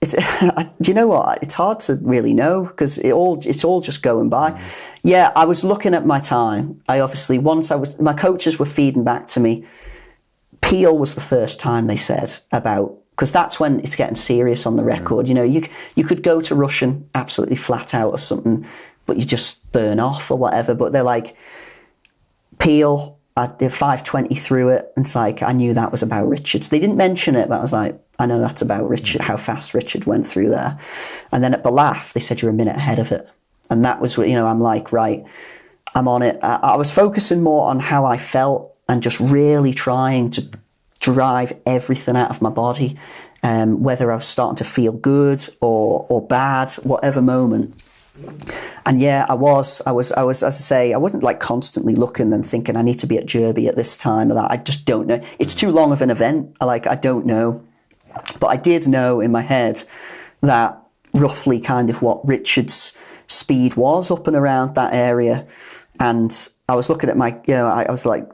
Do you know what? It's hard to really know because it's all just going by. Yeah, I was looking at my time. My coaches were feeding back to me. Peel was the first time they said about, because that's when it's getting serious on the record. You could go to Russian absolutely flat out or something, but you just burn off or whatever. But they're like, Peel, I did 5:20 through it. And it's like, I knew that was about Richards. They didn't mention it, but I was like, I know that's about Richard, how fast Richard went through there. And then at Balaf, they said you're a minute ahead of it. And that was what, I'm like, right, I'm on it. I was focusing more on how I felt and just really trying to drive everything out of my body. whether I was starting to feel good or bad, whatever moment. And yeah, I was, as I say, I wasn't like constantly looking and thinking I need to be at Derby at this time or that. I just don't know. It's too long of an event. I don't know. But I did know in my head that roughly kind of what Richard's speed was up and around that area. And I was looking at my, I was like,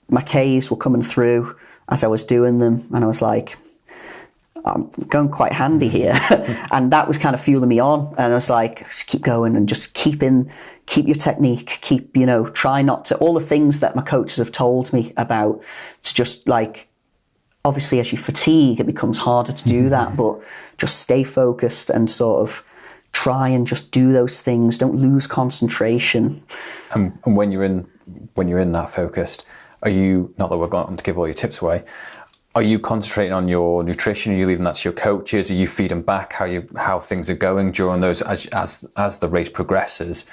my Ks were coming through as I was doing them. And I was like, I'm going quite handy here. And that was kind of fueling me on. And I was like, just keep going and just keep your technique, try not to, all the things that my coaches have told me about, to just like, obviously as you fatigue, it becomes harder to do that, but just stay focused and sort of try and just do those things. Don't lose concentration. And when you're in that focused, are you, not that we're going to give all your tips away, are you concentrating on your nutrition? Are you leaving that to your coaches? Are you feeding back how things are going during those as the race progresses?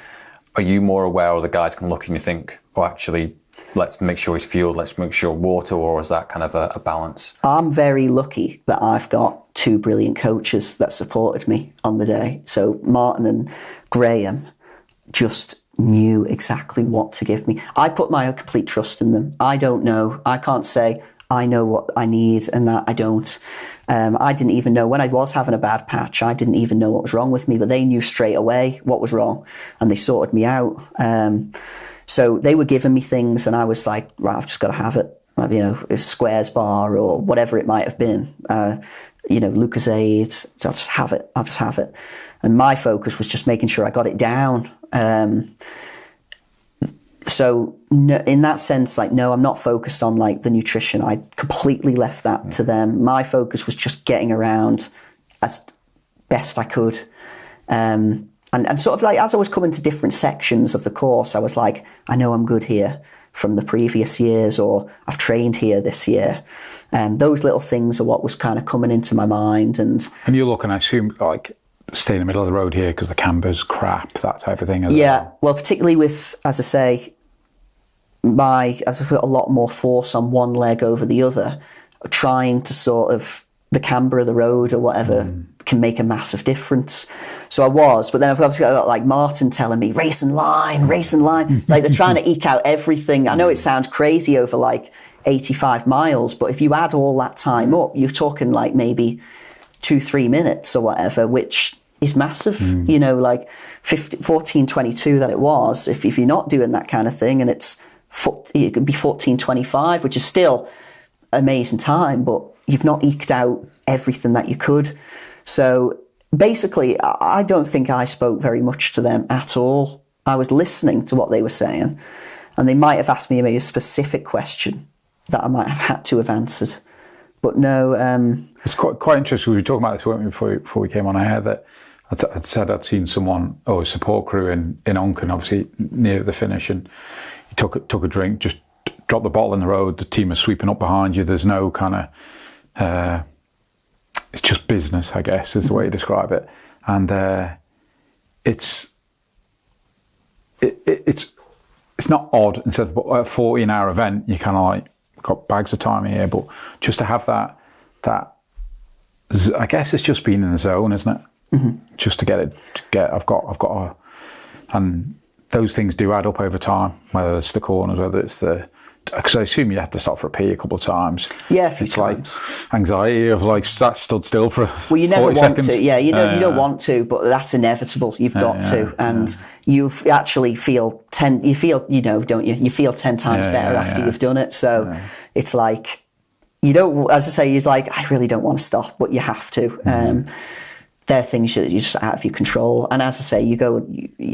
Are you more aware, or the guys can look and you think, oh, actually, let's make sure he's fueled, let's make sure water, or is that kind of a balance? I'm very lucky that I've got two brilliant coaches that supported me on the day. So Martin and Graham just knew exactly what to give me. I put my complete trust in them. I don't know. I can't say I know what I need and that I don't. I didn't even know when I was having a bad patch. I didn't even know what was wrong with me, but they knew straight away what was wrong and they sorted me out. So they were giving me things and I was like, right, I've just got to have it. A Squares bar or whatever it might have been. Lucozade, I'll just have it. And my focus was just making sure I got it down. So no, in that sense, no, I'm not focused on the nutrition. I completely left that to them. My focus was just getting around as best I could. And sort of as I was coming to different sections of the course, I was like, I know I'm good here from the previous years, or I've trained here this year. Those little things are what was kind of coming into my mind. And you're looking, I assume, stay in the middle of the road here because the camber's crap, that type of thing. Yeah, well, particularly with, as I say, I've just put a lot more force on one leg over the other, trying to sort of, the camber of the road or whatever can make a massive difference. So I was, but then I've obviously got Martin telling me, race and line. They're trying to eke out everything. I know it sounds crazy over 85 miles, but if you add all that time up, you're talking maybe 2-3 minutes or whatever, which is massive. 14:22 that it was. If you're not doing that kind of thing, and it could be 14:25, which is still amazing time, but you've not eked out everything that you could. So basically, I don't think I spoke very much to them at all. I was listening to what they were saying, and they might have asked me maybe a specific question that I might have had to have answered. But no. It's quite interesting. We were talking about this, weren't we, before we came on air, that I'd said I'd seen someone, a support crew in Onken, obviously near the finish, and he took a drink, just dropped the bottle in the road. The team are sweeping up behind you. There's no kind of, it's just business, I guess, is the way you describe it. And it's not odd. Instead of a 14-hour event, you kind of got bags of time here, but just to have that, I guess it's just being in the zone, isn't it? Mm-hmm. Just to I've got and those things do add up over time, whether it's the corners, whether it's because I assume you have to stop for a pee a couple of times. Yeah, a few times. Anxiety of stood still for well, you never 40 want seconds. to. Yeah, you don't want to, but that's inevitable. You've got to, and you actually feel don't you? You feel 10 times better after you've done it. So it's you don't. As I say, you're I really don't want to stop, but you have to. They're things that you're just out of your control. And as I say, you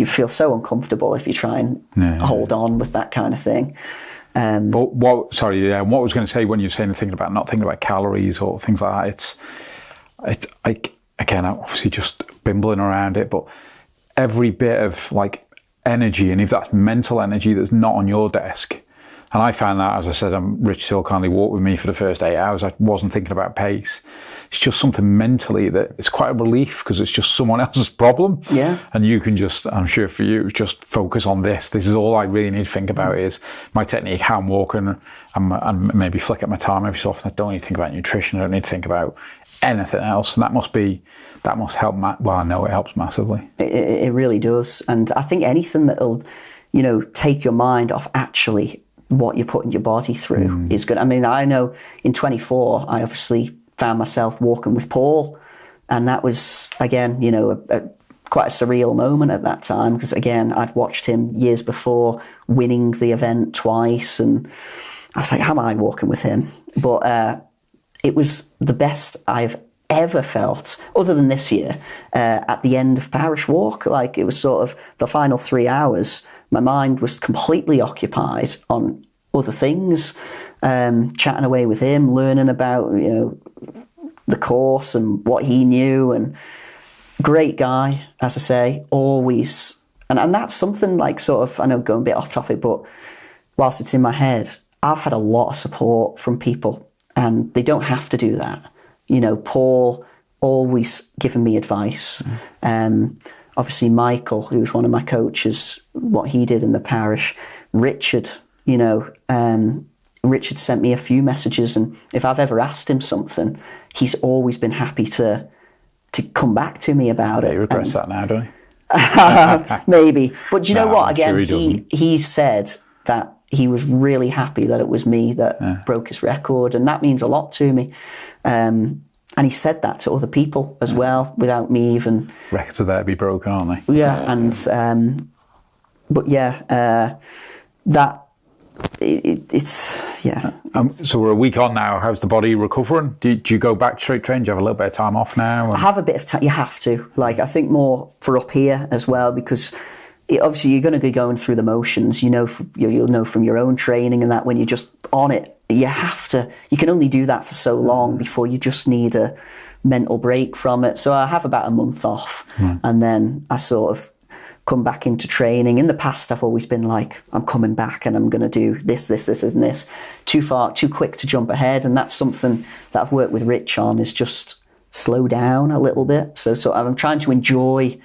feel so uncomfortable if you try and hold on with that kind of thing. But what I was going to say when you're saying the thing about not thinking about calories or things like that, I'm obviously just bimbling around it, but every bit of energy, and if that's mental energy that's not on your desk, And I found that, as I said, Rich still kindly walked with me for the first 8 hours. I wasn't thinking about pace. It's just something mentally that it's quite a relief because it's just someone else's problem. Yeah. And you can just, I'm sure for you, just focus on this. This is all I really need to think about is my technique, how I'm walking, and maybe flick at my time every so often. I don't need to think about nutrition. I don't need to think about anything else. And that must help. Well, I know it helps massively. It really does. And I think anything that'll, take your mind off actually what you're putting your body through is good. I mean, I know in 24, I obviously found myself walking with Paul, and that was, again, quite a surreal moment at that time, because again, I'd watched him years before winning the event twice, and I was like, how am I walking with him? But it was the best I've ever felt, other than this year, at the end of Parish Walk. Like, it was sort of the final 3 hours, my mind was completely occupied on other things, chatting away with him, learning about, the course and what he knew. And great guy, as I say, always. And that's something like, sort of, I know going a bit off topic, but whilst it's in my head, I've had a lot of support from people, and they don't have to do that. Paul always giving me advice. Obviously Michael, who was one of my coaches, what he did in the parish. Richard, Richard sent me a few messages, and if I've ever asked him something, he's always been happy to come back to me about it. He regrets that now, don't he? Maybe. But you know what? I'm sure Again, he said that he was really happy that it was me that broke his record, and that means a lot to me. And he said that to other people as well, without me even... Records are there to be broken, aren't they? Yeah, and... but yeah, it's... Yeah. So we're a week on now. How's the body recovering? Do you go back to straight training? Do you have a little bit of time off now? I have a bit of time. You have to. Like, I think more for up here as well, because... obviously, you're going to be going through the motions. You'll know from your own training and that when you're just on it, you can only do that for so long before you just need a mental break from it. So I have about a month off, and then I sort of come back into training. In the past, I've always been like, I'm coming back and I'm going to do this, and this. Too quick to jump ahead. And that's something that I've worked with Rich on, is just slow down a little bit. So I'm trying to enjoy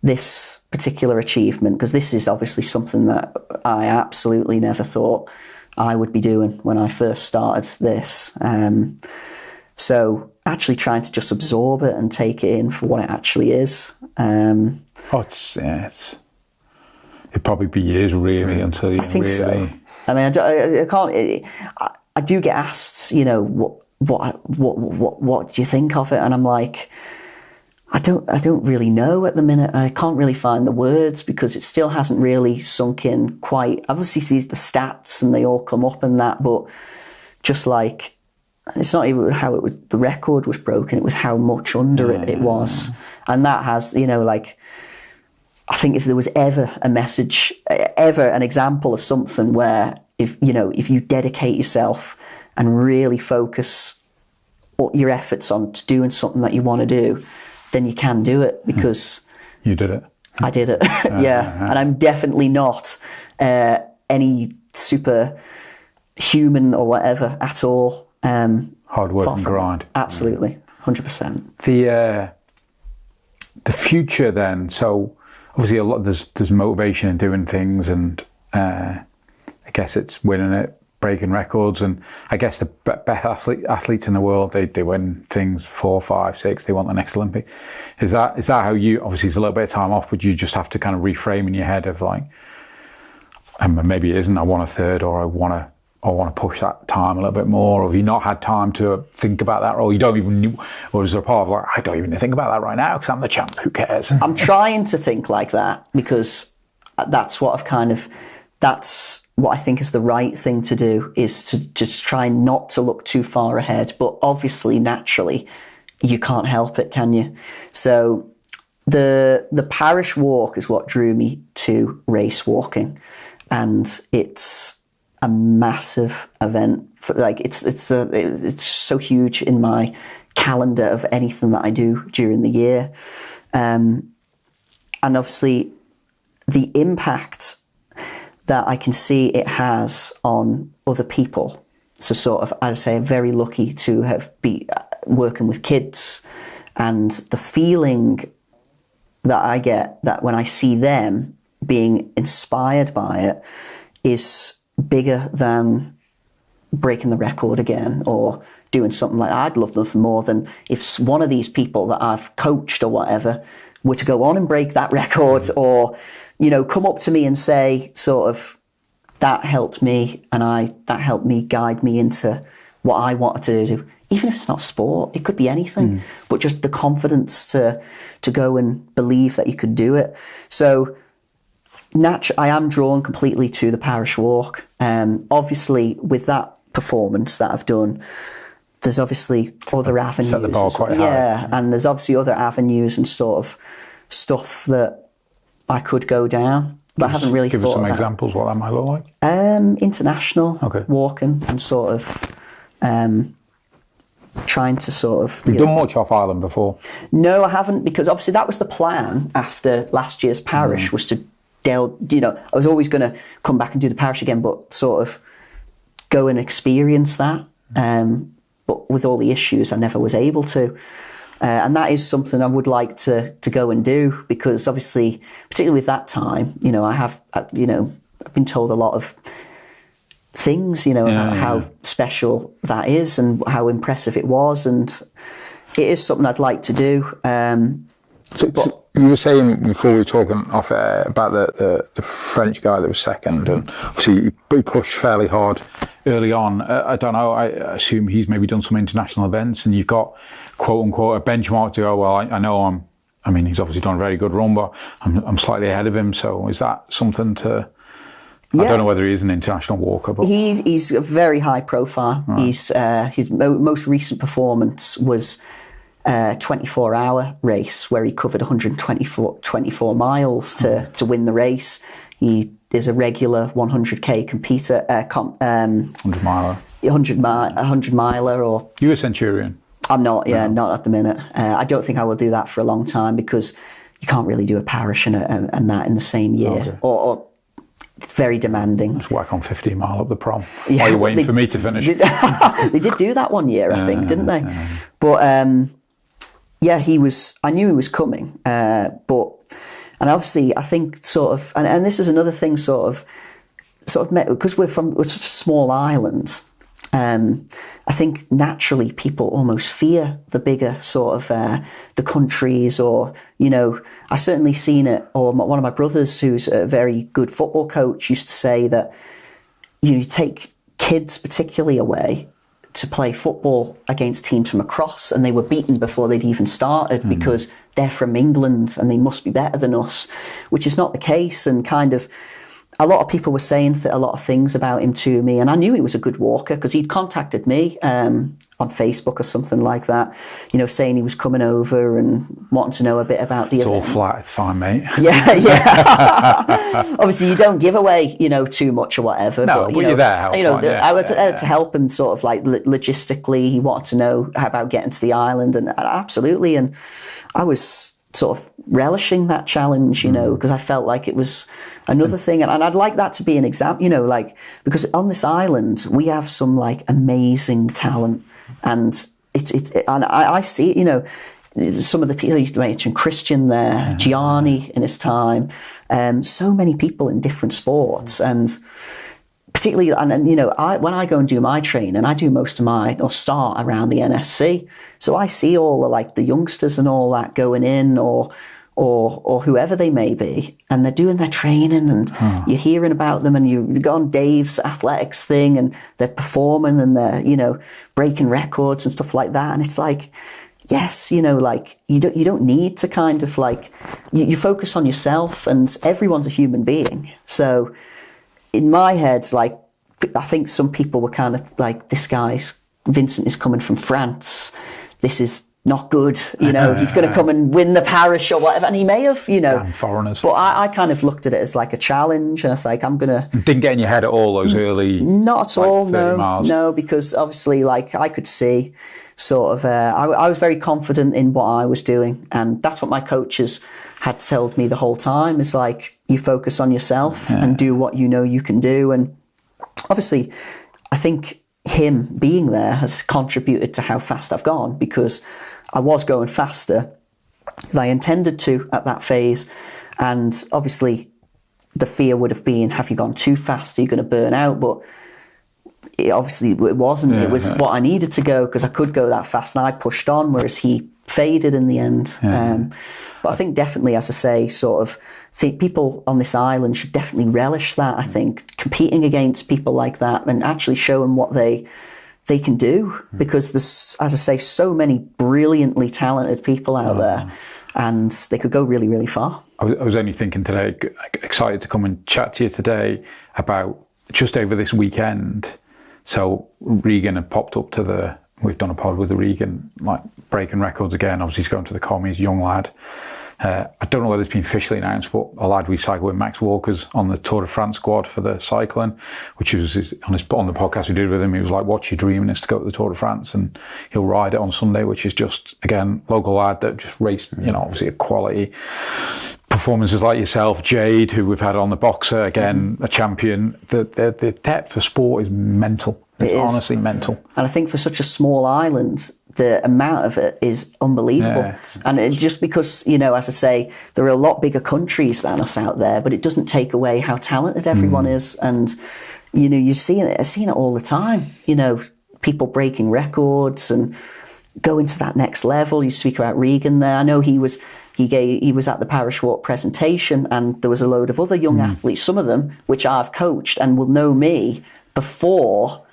this particular achievement, because this is obviously something that I absolutely never thought I would be doing when I first started this. So actually trying to just absorb it and take it in for what it actually is. It'd probably be years really until you I think really... so. I mean, I can't. I do get asked, what do you think of it? And I'm like, I don't really know at the minute. I can't really find the words, because it still hasn't really sunk in quite. Obviously, see the stats and they all come up and that, but just like, it's not even how the record was broken. It was how much under it was, and that has, I think if there was ever a message, ever an example of something where if you dedicate yourself and really focus all your efforts on doing something that you want to do, then you can do it, because... You did it. I did it, yeah. And I'm definitely not any super human or whatever at all. Hard work and grind. Absolutely, 100%. The future then, so obviously a lot, there's motivation in doing things, and I guess it's winning it, breaking records, and I guess the best athletes in the world, they win things 4, 5, 6. They want the next Olympic. Is that how you? Obviously, it's a little bit of time off, but you just have to kind of reframe in your head of like, and maybe it isn't. I want a third, or I want to push that time a little bit more. Or have you not had time to think about that, or you don't even? Or is there a part of like, I don't even think about that right now because I'm the champ. Who cares? I'm trying to think like that, because that's what that's what I think is the right thing to do, is to just try not to look too far ahead. But obviously, naturally, you can't help it, can you? So the Parish Walk is what drew me to race walking, and it's a massive event. It's so huge in my calendar of anything that I do during the year, and obviously the impact that I can see it has on other people. So sort of, as I say, I'm very lucky to have been working with kids, and the feeling that I get that when I see them being inspired by it is bigger than breaking the record again or doing something like that. I'd love nothing more than if one of these people that I've coached or whatever were to go on and break that record, or, you know, come up to me and say sort of, that helped me, and that helped me guide me into what I wanted to do. Even if it's not sport, it could be anything, but just the confidence to go and believe that you could do it. So I am drawn completely to the Parish Walk. Obviously, with that performance that I've done, there's obviously other avenues. Set the bar quite high. Yeah, and there's obviously other avenues and sort of stuff that I could go down. But I haven't really give thought us some about. examples what that might look like. International Okay. walking and sort of trying to sort of. You've done much off island before? No, I haven't, because obviously that was the plan after last year's parish was to delve. You know, I was always going to come back and do the parish again, but sort of go and experience that. But with all the issues, I never was able to. And that is something I would like to go and do, because obviously, particularly with that time, you know, I've been told a lot of things, you know, how special that is and how impressive it was, and it is something I'd like to do. So you were saying before we were talking off air about the French guy that was second, and obviously he pushed fairly hard early on. I don't know, I assume he's maybe done some international events, and you've got, quote unquote, a benchmark to go, well, I know I mean, he's obviously done a very good run, but I'm slightly ahead of him. So is that something to... Yeah. I don't know whether he is an international walker, but he's a very high profile. Right. His most recent performance was a 24-hour race where he covered 124 miles to win the race. He is a regular 100k competitor, 100 miler. Or you a centurion? I'm not. Yeah, no. Not at the minute. I don't think I will do that for a long time, because you can't really do a parish and that in the same year. Okay. Or it's very demanding. Just whack on 15 mile up the prom while you're waiting for me to finish. They did do that one year, I think, didn't they? But yeah, I knew he was coming. And obviously, I think sort of, and this is another thing, sort of because we're such a small island. I think naturally people almost fear the bigger sort of the countries, or, you know, I certainly seen it. Or one of my brothers, who's a very good football coach, used to say that, you know, you take kids particularly away to play football against teams from across, and they were beaten before they'd even started because they're from England and they must be better than us, which is not the case. And kind of, a lot of people were saying a lot of things about him to me, and I knew he was a good walker because he'd contacted me on Facebook or something like that, you know, saying he was coming over and wanting to know a bit about the event. It's all flat, it's fine, mate. Yeah. Obviously, you don't give away, you know, too much or whatever. No, but you're there. You know, I was to help him sort of like logistically. He wanted to know about getting to the island, and absolutely. And I was sort of relishing that challenge, you know, because I felt like it was another thing, and I'd like that to be an example, you know, like, because on this island we have some like amazing talent, and and I see it, you know, some of the people you mentioned, Christian there, Gianni in his time, so many people in different sports, and particularly, and you know, when I go and do my training, I do most of mine, or start around the NSC, so I see all the youngsters and all that going in, or whoever they may be, and they're doing their training, and you're hearing about them, and you go on Dave's athletics thing, and they're performing, and they're, you know, breaking records and stuff like that, and it's like, yes, you know, like, you don't need to kind of like, you focus on yourself, and everyone's a human being. So in my head, like, I think some people were kind of like, Vincent is coming from France. This is not good, he's going to come and win the parish or whatever, and he may have, And foreigners. But I kind of looked at it as like a challenge, and I was like, I'm going to... Didn't get in your head at all those early... Not at all, 30 miles. No, because obviously, like, I could see sort of... I was very confident in what I was doing, and that's what my coaches had told me the whole time, is like, you focus on yourself and do what you know you can do. And obviously, I think him being there has contributed to how fast I've gone, because I was going faster than I intended to at that phase. And obviously the fear would have been, have you gone too fast? Are you going to burn out? But it wasn't. It was what I needed to go, because I could go that fast, and I pushed on, whereas he faded in the end. But I think definitely, as I say, sort of think people on this island should definitely relish that. I think competing against people like that and actually showing what they can do, because there's, as I say, so many brilliantly talented people out there, and they could go really, really far. I was only thinking today, excited to come and chat to you today about just over this weekend. So Regan had popped up to we've done a pod with Regan, like breaking records again. Obviously, he's going to the Com, he's a young lad. I don't know whether it's been officially announced, but a lad we cycle with, Max Walker's on the Tour de France squad for the cycling, which was on the podcast we did with him. He was like, what's your dream? And it's to go to the Tour de France, and he'll ride it on Sunday, which is just, again, local lad that just raced, obviously a quality performances like yourself, Jade, who we've had on the Boxer, again, a champion. The depth of sport is mental. It's honestly mental. And I think for such a small island, the amount of it is unbelievable. Yeah. And just because, as I say, there are a lot bigger countries than us out there, but it doesn't take away how talented everyone is. And, you're seeing it all the time, people breaking records and going to that next level. You speak about Regan there. I know he was at the Parish Walk presentation, and there was a load of other young athletes, some of them which I've coached and will know me before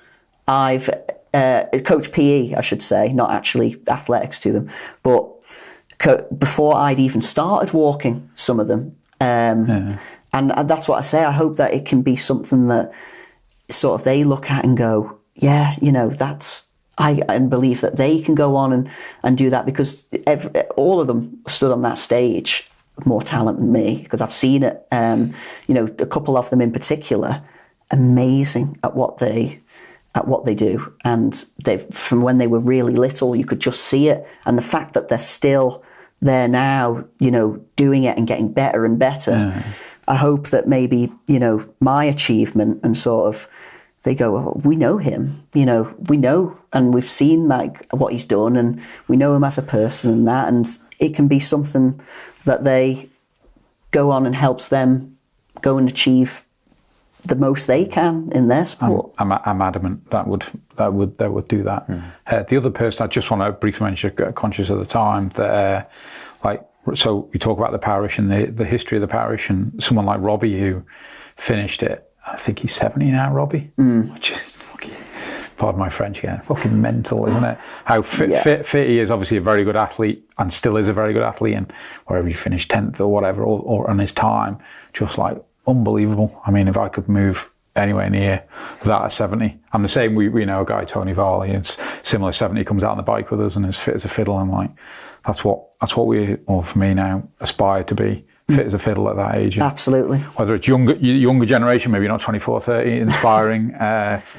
I've coached PE, I should say, not actually athletics to them, but before I'd even started walking, some of them. And that's what I say. I hope that it can be something that sort of they look at and go, yeah, and believe that they can go on and do that, because all of them stood on that stage more talent than me, because I've seen it. A couple of them in particular, amazing at what they do, and from when they were really little, you could just see it. And the fact that they're still there now, doing it and getting better and better. I hope that maybe, my achievement and sort of, they go, oh, we know him, we know, and we've seen like what he's done, and we know him as a person and that, and it can be something that they go on and helps them go and achieve the most they can in their sport. I'm adamant that would do that. The other person I just want to briefly mention, conscious of the time, that so we talk about the parish and the history of the parish, and someone like Robbie who finished it. I think he's 70 now, Robbie, which is fucking, pardon my French again, fucking mental, isn't it? How fit he is. Obviously a very good athlete, and still is a very good athlete, and wherever he finished 10th or whatever, or on his time, just like unbelievable. I mean, if I could move anywhere near that at 70, I'm the same. We know a guy, Tony Varley, it's similar. 70, comes out on the bike with us and is fit as a fiddle. I'm like, that's what we, or for me now, aspire to be. Fit as a fiddle at that age. Absolutely. Whether it's younger generation, maybe not 24, 30, inspiring,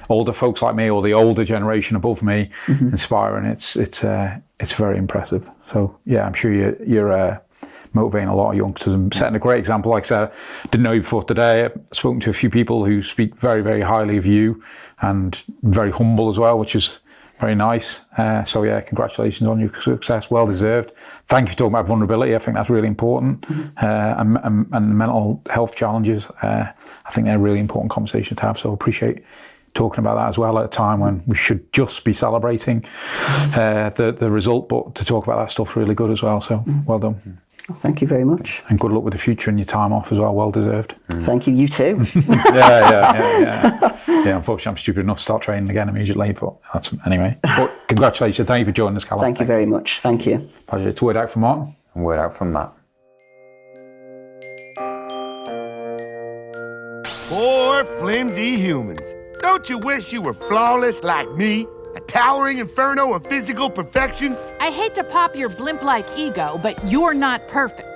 older folks like me, or the older generation above me, inspiring. It's very impressive. So yeah, I'm sure you're motivating a lot of youngsters and setting a great example. Like I said, I didn't know you before today. I've spoken to a few people who speak very, very highly of you, and very humble as well, which is very nice. So yeah, congratulations on your success. Well deserved. Thank you for talking about vulnerability. I think that's really important. And mental health challenges. I think they're really important conversations to have. So appreciate talking about that as well at a time when we should just be celebrating the result, but to talk about that stuff's really good as well. So well done. Well, thank you very much. And good luck with the future and your time off as well. Well deserved. Thank you. You too. Yeah, unfortunately, I'm stupid enough to start training again immediately, but that's anyway. But congratulations. Thank you for joining us, Callum. Thank you very much. Thank you. Pleasure. It's a word out from Martin. And word out from Matt. Poor flimsy humans. Don't you wish you were flawless like me? I towering inferno of physical perfection? I hate to pop your blimp-like ego, but you're not perfect.